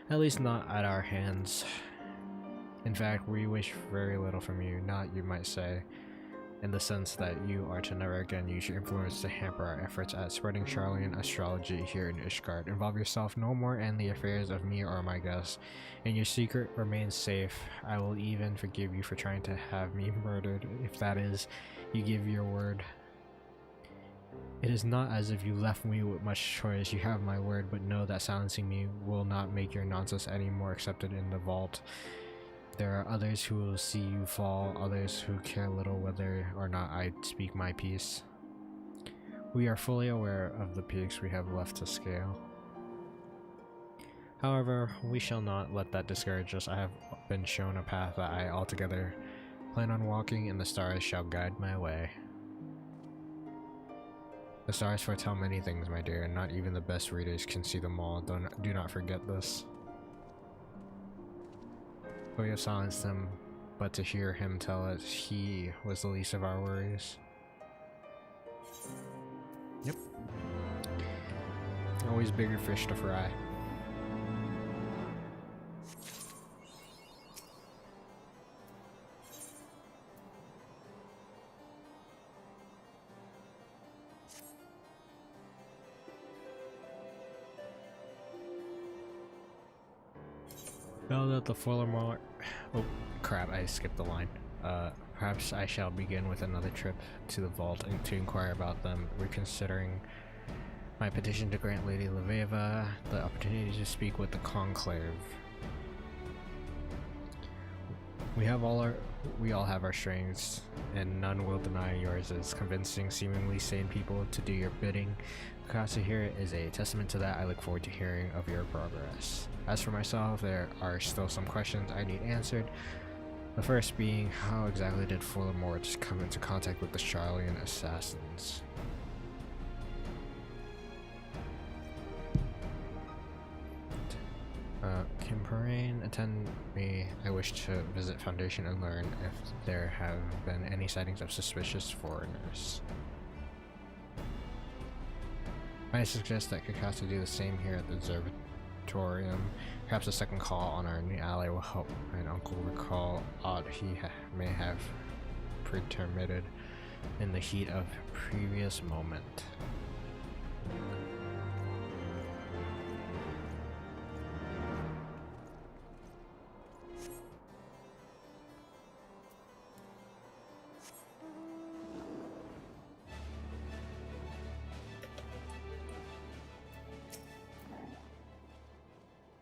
at least not at our hands. In fact, we wish very little from you, not, you might say, in the sense that you are to never again use your influence to hamper our efforts at spreading Charlian astrology here in Ishgard. Involve yourself no more in the affairs of me or my guests, and your secret remains safe. I will even forgive you for trying to have me murdered, if that is, you give your word. It is not as if you left me with much choice. You have my word, but know that silencing me will not make your nonsense any more accepted in the vault. There are others who will see you fall, others who care little whether or not I speak my piece. We are fully aware of the peaks we have left to scale. However, we shall not let that discourage us. I have been shown a path that I altogether plan on walking, and the stars shall guide my way. The stars foretell many things, my dear, and not even the best readers can see them all. Do not forget this. We have silenced him, but to hear him tell us he was the least of our worries. Yep. Always bigger fish to fry. Now that the Fullermore... Oh, crap, I skipped the line. Perhaps I shall begin with another trip to the vault and to inquire about them, reconsidering my petition to grant Lady Leveva the opportunity to speak with the Conclave. We all have our strengths, and none will deny yours is convincing seemingly sane people to do your bidding. Kakasa here is a testament to that. I look forward to hearing of your progress. As for myself, there are still some questions I need answered. The first being, how exactly did Fullermore come into contact with the Charlian assassins? Can Parain attend me? I wish to visit Foundation and learn if there have been any sightings of suspicious foreigners. I suggest that Kakasa do the same here at the observatorium. Perhaps a second call on our new ally will help my uncle recall aught he may have pretermitted in the heat of previous moment.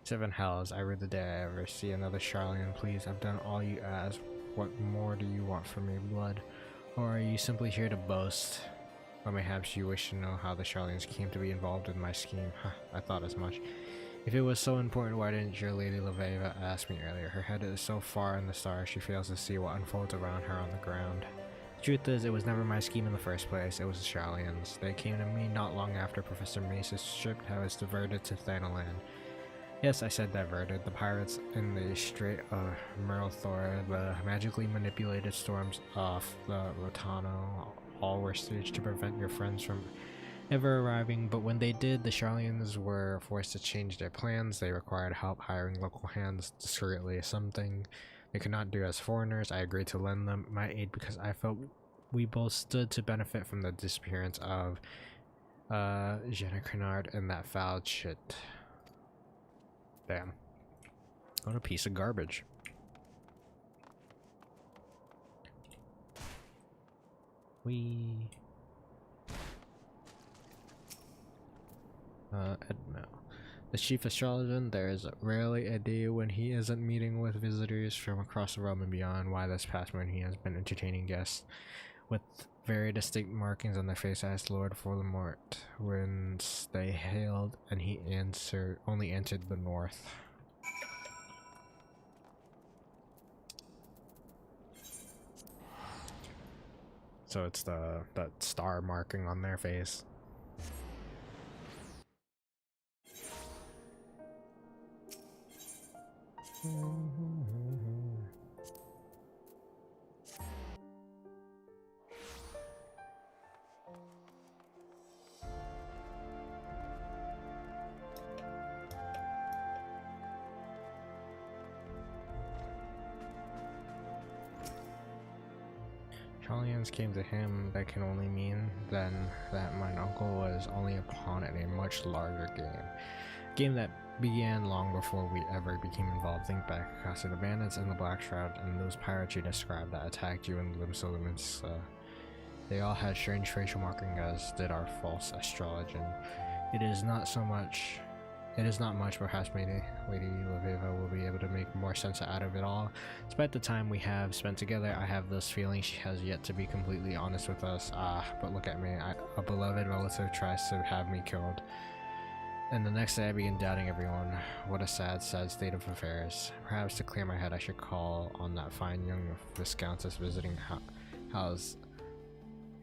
Seven hells, I read the day I ever see another Charlian. Please, I've done all you ask. What more do you want from me, blood? Or are you simply here to boast? Or perhaps you wish to know how the Charlians came to be involved in my scheme. Huh, I thought as much. If it was so important, why didn't your Lady Leveva ask me earlier? Her head is so far in the stars, she fails to see what unfolds around her on the ground. The truth is, it was never my scheme in the first place. It was the Charlians. They came to me not long after Professor Mace's ship was diverted to Thanalan. Yes, I said diverted. The pirates in the Strait of Merlthor, the magically manipulated storms off the Rotano, all were staged to prevent your friends from ever arriving, but when they did, the Charlians were forced to change their plans. They required help hiring local hands discreetly, something they could not do as foreigners. I agreed to lend them my aid because I felt we both stood to benefit from the disappearance of Jenna Kennard and that foul shit. Damn. What a piece of garbage. Edmo. The chief astrologer, there is rarely a day when he isn't meeting with visitors from across the realm and beyond. Why this past when he has been entertaining guests with very distinct markings on their face. I asked Lord Voldemort whence they hailed, and he only answered the north. So it's that star marking on their face. Charlians came to him. That can only mean then that mine uncle was only a pawn in a much larger game. A game that began long before we ever became involved. Think back, Casa the bandits and the Black Shroud and those pirates you described that attacked you in Limsa. They all had strange facial markings, as did our false astrologer. It is not much, perhaps Lady Leveva will be able to make more sense out of it all. Despite the time we have spent together, I have this feeling she has yet to be completely honest with us. But look at me, a beloved relative tries to have me killed. And the next day I begin doubting everyone. What a sad, sad state of affairs. Perhaps to clear my head I should call on that fine young Viscountess visiting house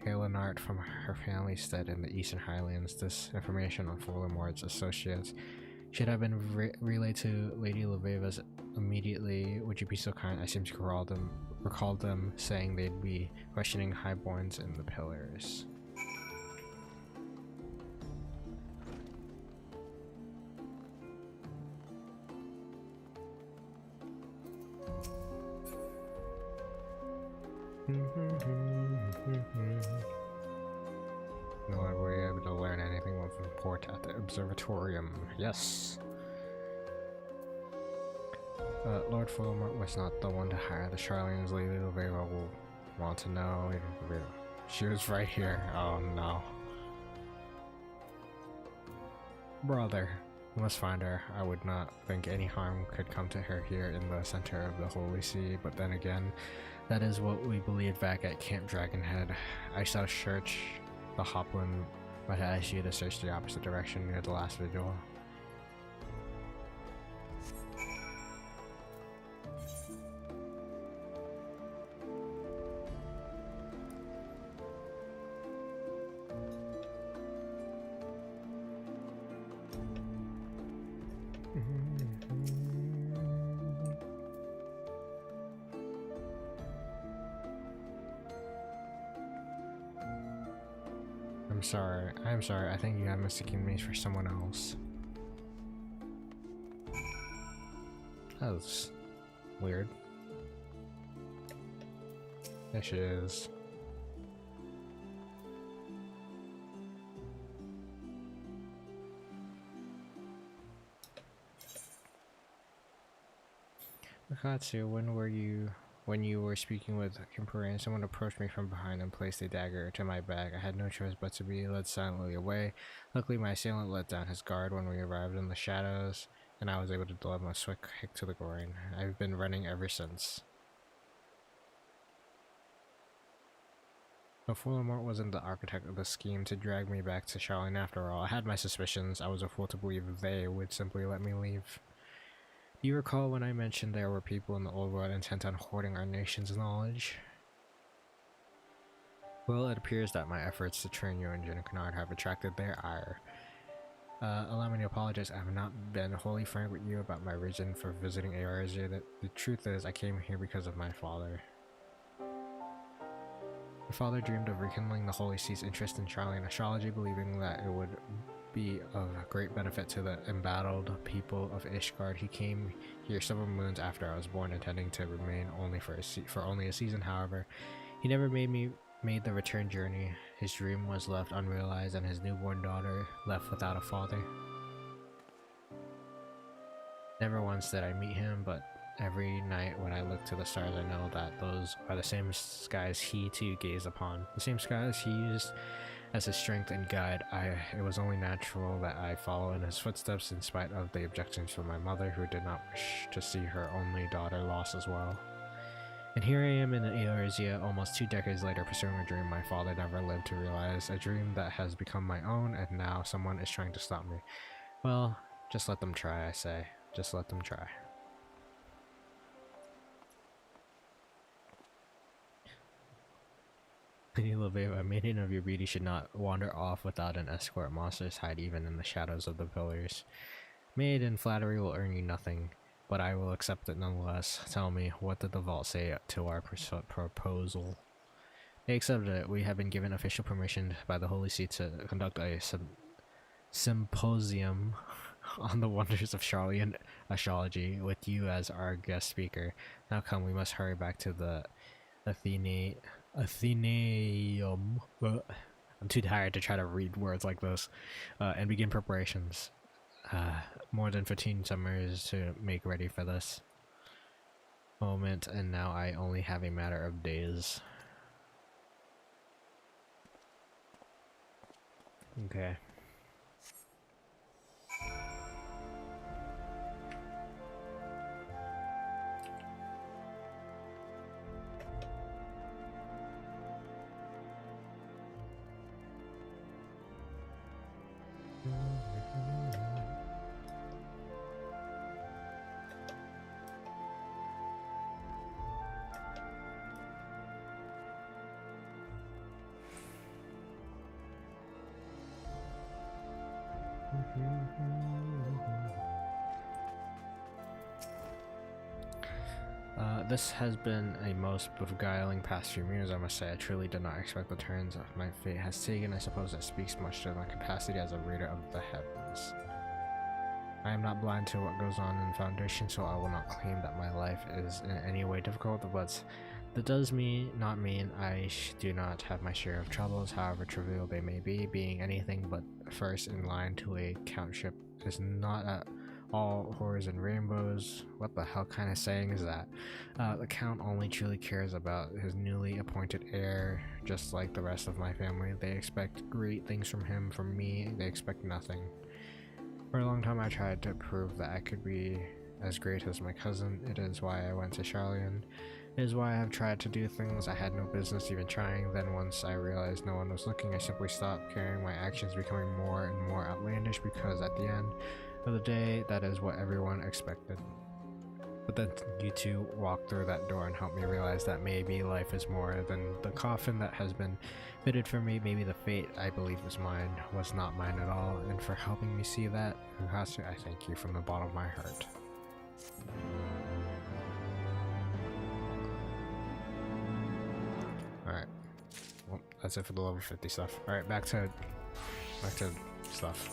Halenart from her family stead in the Eastern Highlands. This information on Fullermore's associates should have been relayed to Lady Leveva's immediately. Would you be so kind? I seem to recall them saying they'd be questioning highborns in the pillars. No, I were able to learn anything of import at the observatorium. Yes. Lord Voldemort was not the one to hire the Charlie's Lady Vega will want to know. She was right here. Oh no. Brother, we must find her. I would not think any harm could come to her here in the center of the Holy See, but then again, that is what we believed back at Camp Dragonhead. I shall search the Hopland, but I asked you to search the opposite direction near the last vigil. I'm sorry, I think you have mistaken me for someone else. That was weird. There she is. Katsu, when you were speaking with Emperor, someone approached me from behind and placed a dagger to my back. I had no choice but to be led silently away. Luckily, my assailant let down his guard when we arrived in the shadows, and I was able to deliver a swift kick to the groin. I've been running ever since. But Voldemort wasn't the architect of the scheme to drag me back to Charlene after all. I had my suspicions. I was a fool to believe they would simply let me leave. Do you recall when I mentioned there were people in the old world intent on hoarding our nation's knowledge? Well, it appears that my efforts to train you and Jin Kennard have attracted their ire. Allow me to apologize. I have not been wholly frank with you about my reason for visiting Eorzea. The truth is, I came here because of my father. My father dreamed of rekindling the Holy See's interest in Charlian astrology, believing that it would be of great benefit to the embattled people of Ishgard. He came here several moons after I was born, intending to remain only for only a season. However, he never made the return journey. His dream was left unrealized, and his newborn daughter left without a father. Never once did I meet him, but every night when I look to the stars, I know that those are the same skies he too gazed upon, the same skies he used as his strength and guide. It was only natural that I follow in his footsteps, in spite of the objections from my mother, who did not wish to see her only daughter lost as well. And here I am in Eorzea, almost 2 decades later, pursuing a dream my father never lived to realize, a dream that has become my own, and now someone is trying to stop me. Well, just let them try, I say. Just let them try. Little babe, a maiden of your beauty should not wander off without an escort. Monsters hide even in the shadows of the pillars. Maid and flattery will earn you nothing, but I will accept it nonetheless. Tell me, what did the vault say to our proposal? They accepted it. We have been given official permission by the Holy See to conduct a symposium on the wonders of Charlian astrology, with you as our guest speaker. Now come, we must hurry back to the Athenaeum. I'm too tired to try to read words like this. And begin preparations. More than 15 summers to make ready for this moment, and now I only have a matter of days. Okay. This has been a most beguiling past few years, I must say. I truly did not expect the turns my fate has taken. I suppose that speaks much to my capacity as a reader of the heavens. I am not blind to what goes on in the Foundation, so I will not claim that my life is in any way difficult, but that does not mean I do not have my share of troubles, however trivial they may be. Being anything but first in line to a countship is not at all whores and rainbows. What the hell kind of saying is that? The Count only truly cares about his newly appointed heir, just like the rest of my family. They expect great things from him. From me, they expect nothing. For a long time I tried to prove that I could be as great as my cousin. It is why I went to Charlian. It is why I have tried to do things I had no business even trying. Then once I realized no one was looking, I simply stopped caring, my actions becoming more and more outlandish because at the end of the day, that is what everyone expected. But then you two walked through that door and helped me realize that maybe life is more than the coffin that has been fitted for me. Maybe the fate I believe is mine was not mine at all. And for helping me see that, I thank you from the bottom of my heart. Alright. Well, that's it for the level 50 stuff. Alright, back to stuff.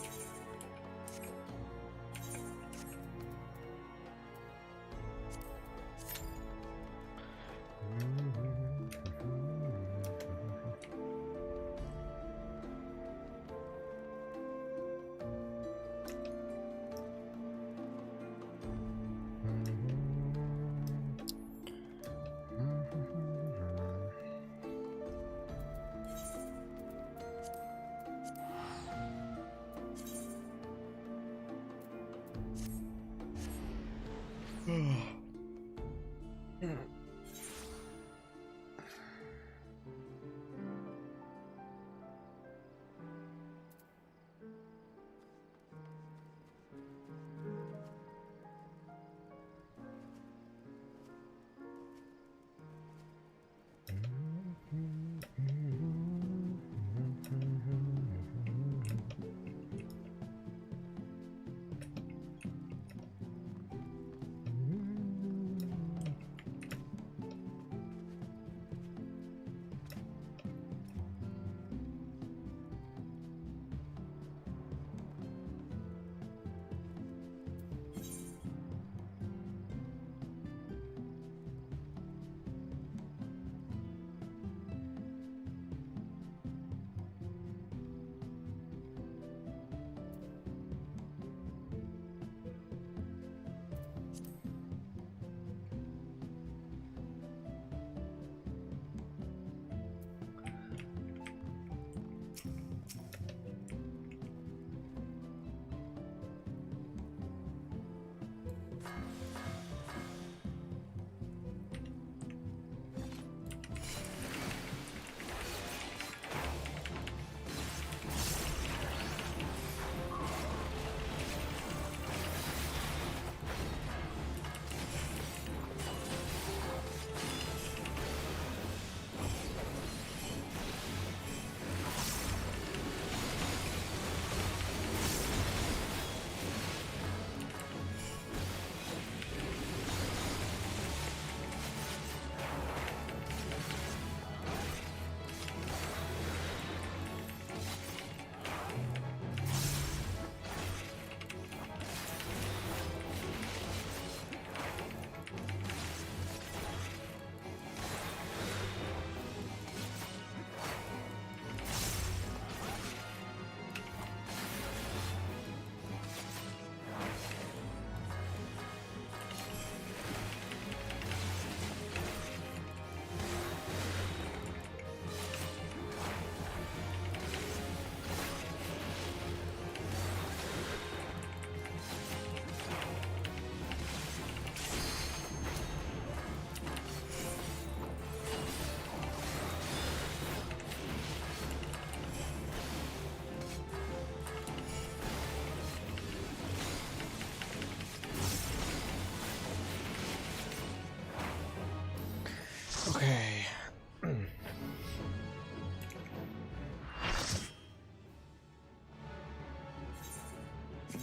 Okay.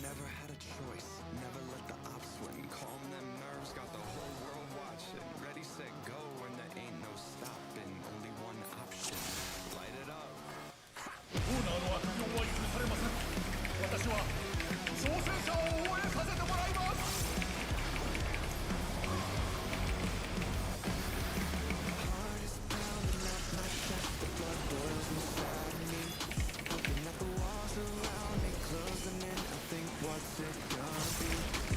Never had a choice, never let the ops win. Calm them nerves, got the whole world watching. Ready, set, go, and there ain't no stopping. Only one option, light it up. オーナーの悪行は許されません。私は挑戦者を応援させてもらいます。 Looking at the walls around me, closing in. I think what's it gonna be?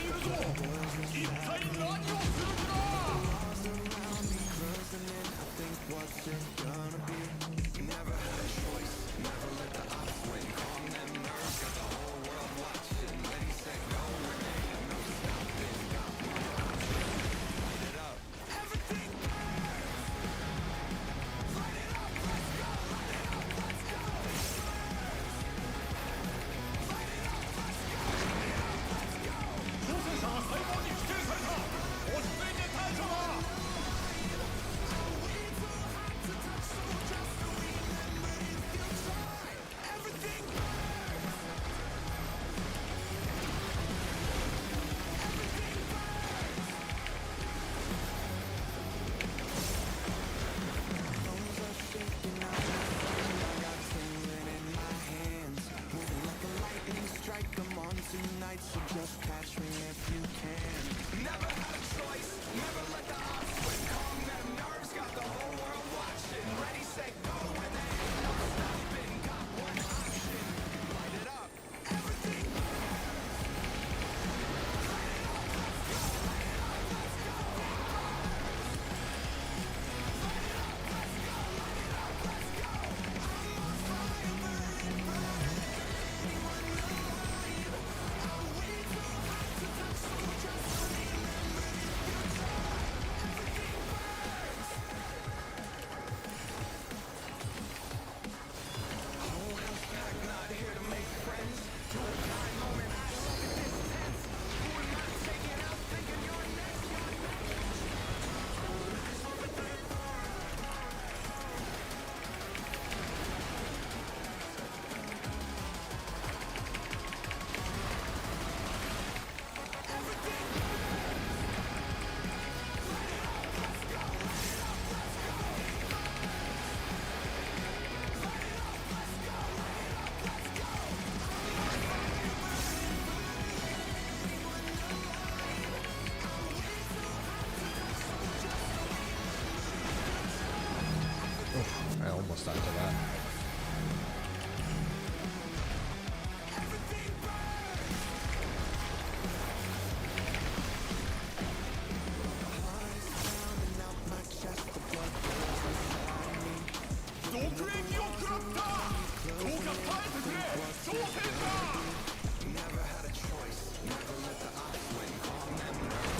いるぞ。一体何をする気だ。 I almost died to that.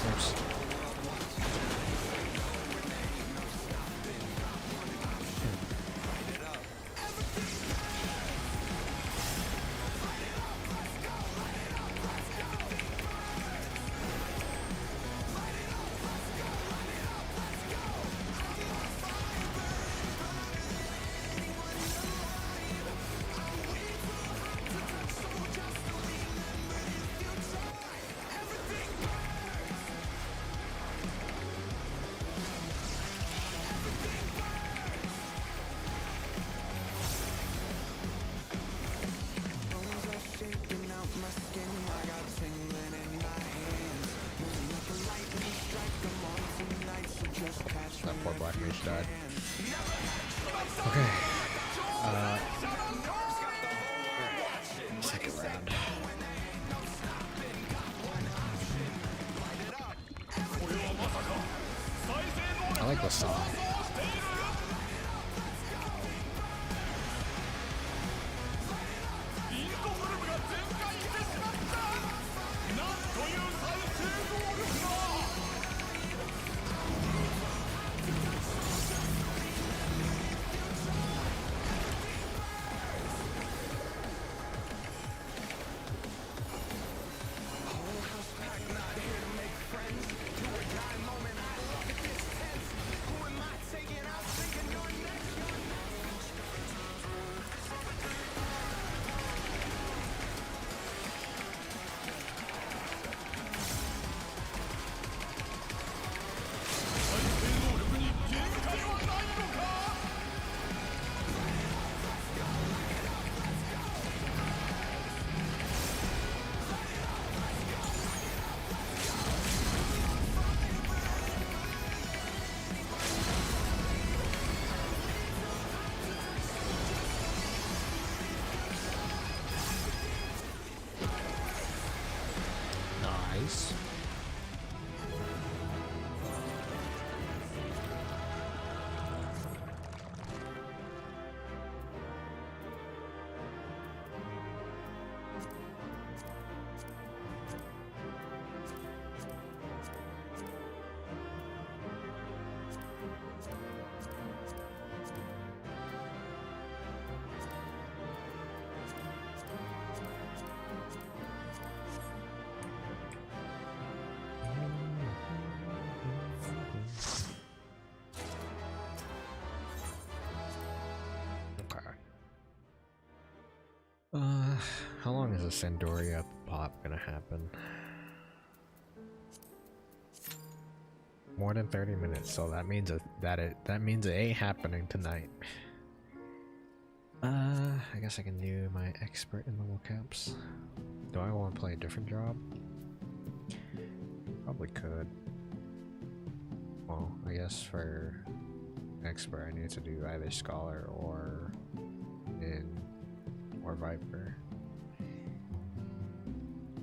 Oops. That poor black mage died. Okay. Second round. I like this song. Nice. How long is a Sandoria pop gonna happen? More than 30 minutes, so that means that means it ain't happening tonight. I guess I can do my expert in level caps. Do I want to play a different job? Probably could. Well, I guess for expert I need to do either Scholar or Viper.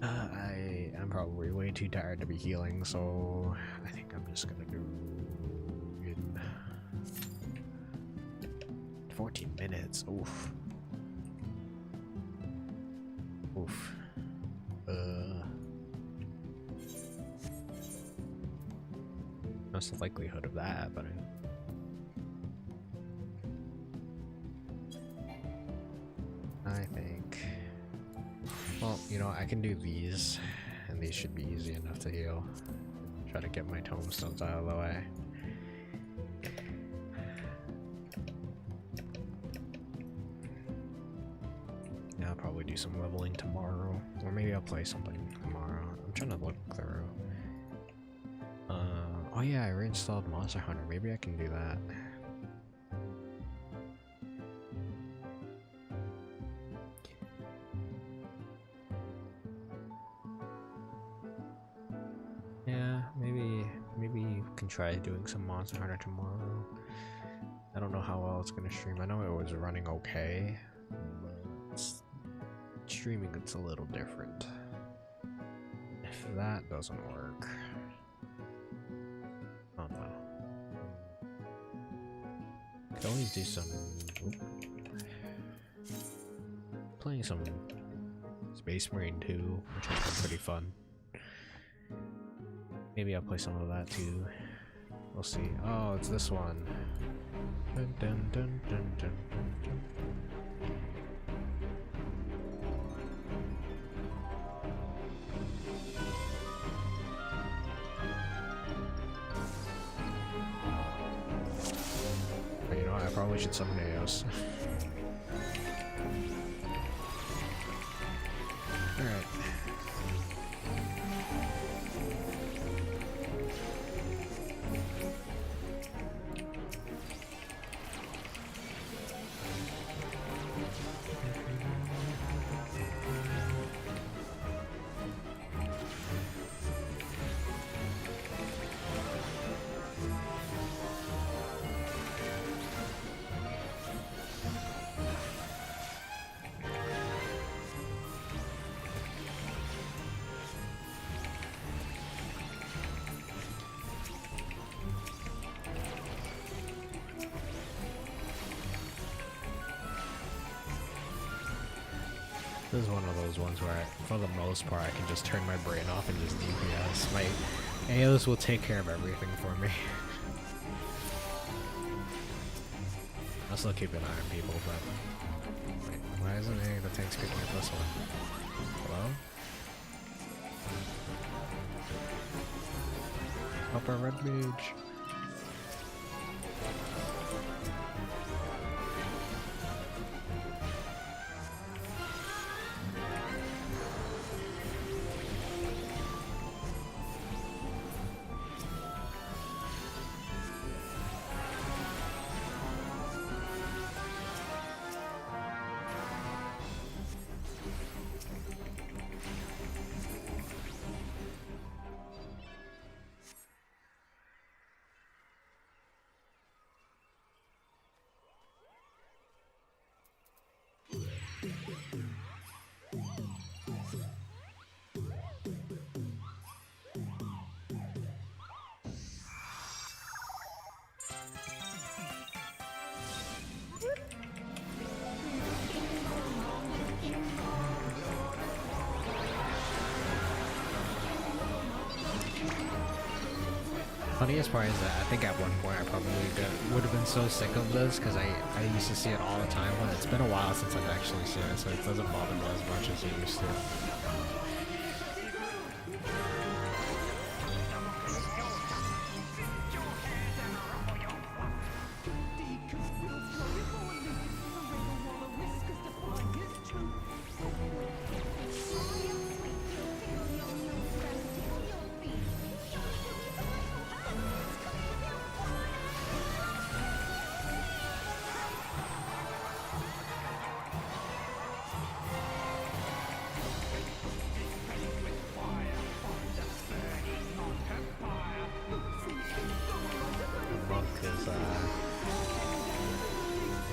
I'm probably way too tired to be healing, so I think I'm just gonna do in 14 minutes. Oof. Oof. What's the likelihood of that happening? I think. Well, you know, I can do these, and these should be easy enough to heal. Try to get my tombstones out of the way. Yeah, I'll probably do some leveling tomorrow, or maybe I'll play something tomorrow. I'm trying to look through. Oh yeah, I reinstalled Monster Hunter. Maybe I can do that. Yeah, maybe you can try doing some Monster Hunter tomorrow. I don't know how well it's gonna stream. I know it was running okay, but streaming it's a little different. If that doesn't work, oh no. Could always do some playing some Space Marine 2, which has been pretty fun. Maybe I'll play some of that too. We'll see. Oh, it's this one. Dun, dun, dun, dun, dun, dun. But you know what? I probably should summon Eos. Alright. This is one of those ones where, for the most part, I can just turn my brain off and just DPS. My Eos will take care of everything for me. I'll still keep an eye on people, but... Wait, why isn't any of the tanks picking up this one? Hello? Help our red mage! Funniest part is that I think at one point I probably would have been so sick of this because I used to see it all the time, but it's been a while since I've actually seen it, so it doesn't bother me as much as it used to.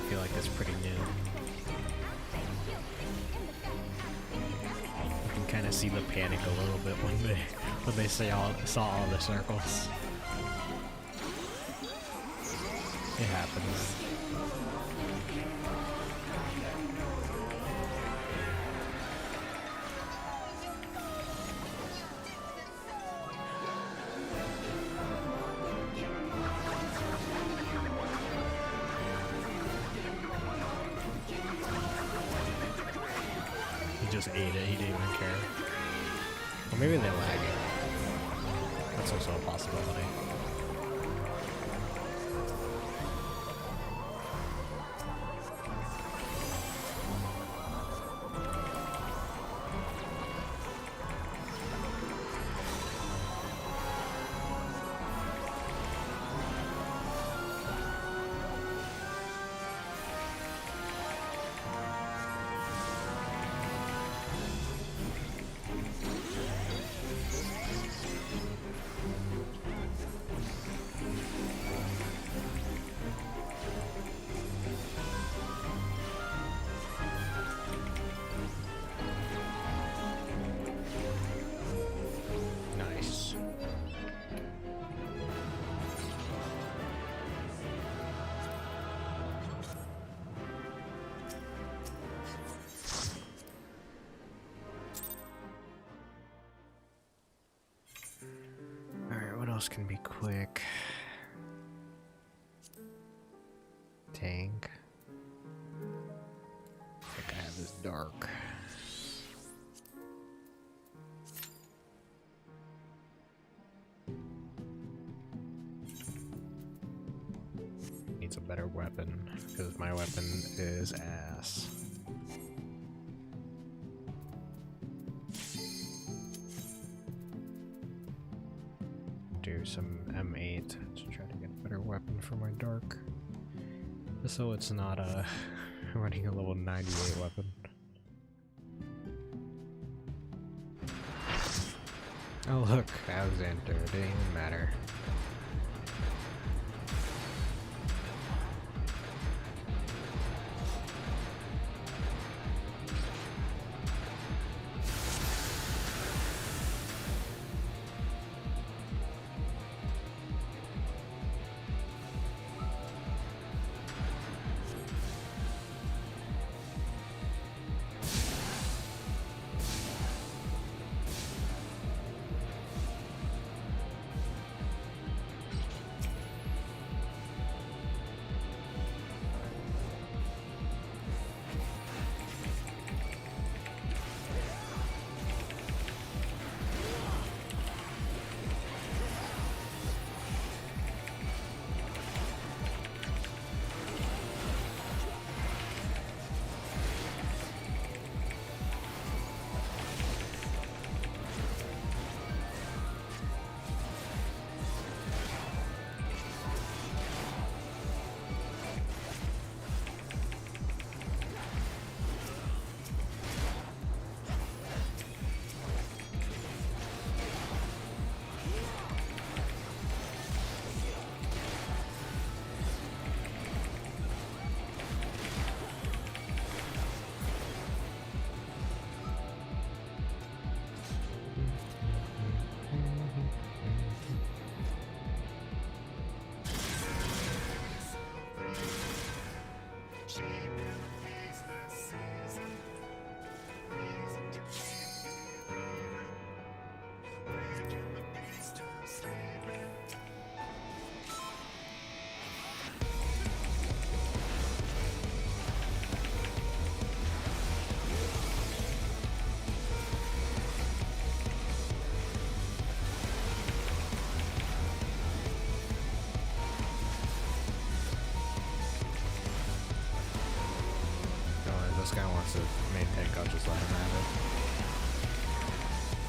I feel like that's pretty new. You can kind of see the panic a little bit when they saw all the circles. It happens. Just ate it, he didn't even care. Or maybe they're lagging. That's also a possibility. Can be quick. Tank. I think I have this dark. Needs a better weapon because my weapon is ass. Do some M8 to try to get a better weapon for my dark, just so it's not running a level 98 weapon. Oh look, Alexander, it didn't even matter.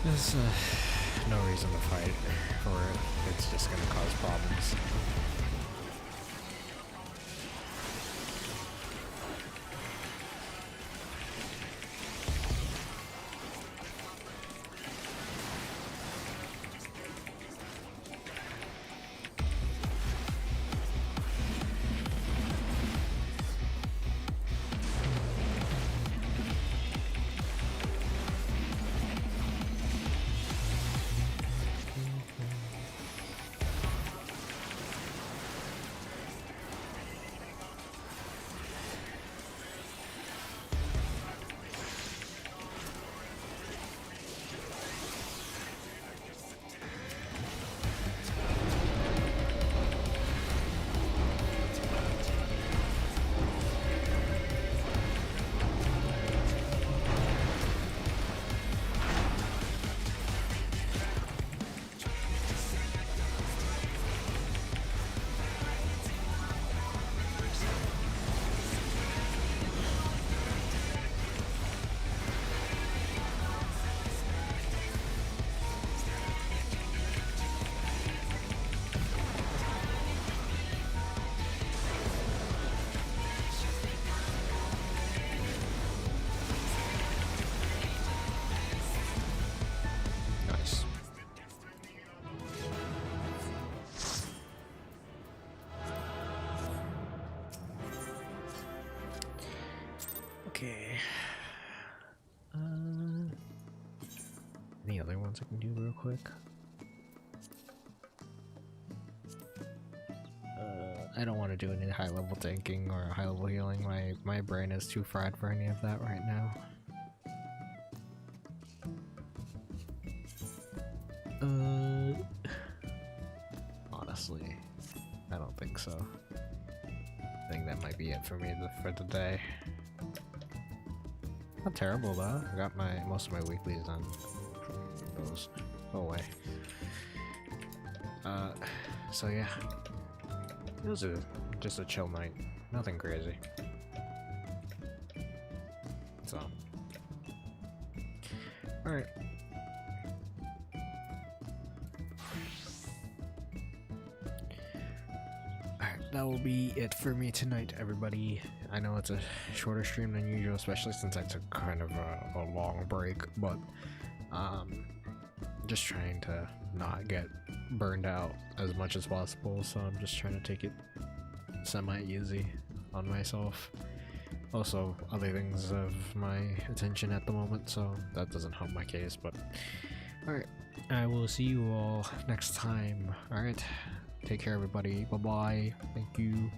There's no reason to fight for it. It's just gonna cause problems. Nice. Okay. Any other ones I can do real quick? I don't want to do any high level tanking or high level healing. My brain is too fried for any of that right now. Honestly, I don't think so. I think that might be it for me for the day. Not terrible though. I got most of my weeklies on those. Go away. So yeah. It was just a chill night. Nothing crazy. So. Alright. Alright, that will be it for me tonight, everybody. I know it's a shorter stream than usual, especially since I took kind of a long break, but just trying to not get burned out as much as possible, so I'm just trying to take it semi-easy on myself. Also, other things have my attention at the moment, so that doesn't help my case, but alright, I will see you all next time. Alright, take care everybody, bye bye, thank you.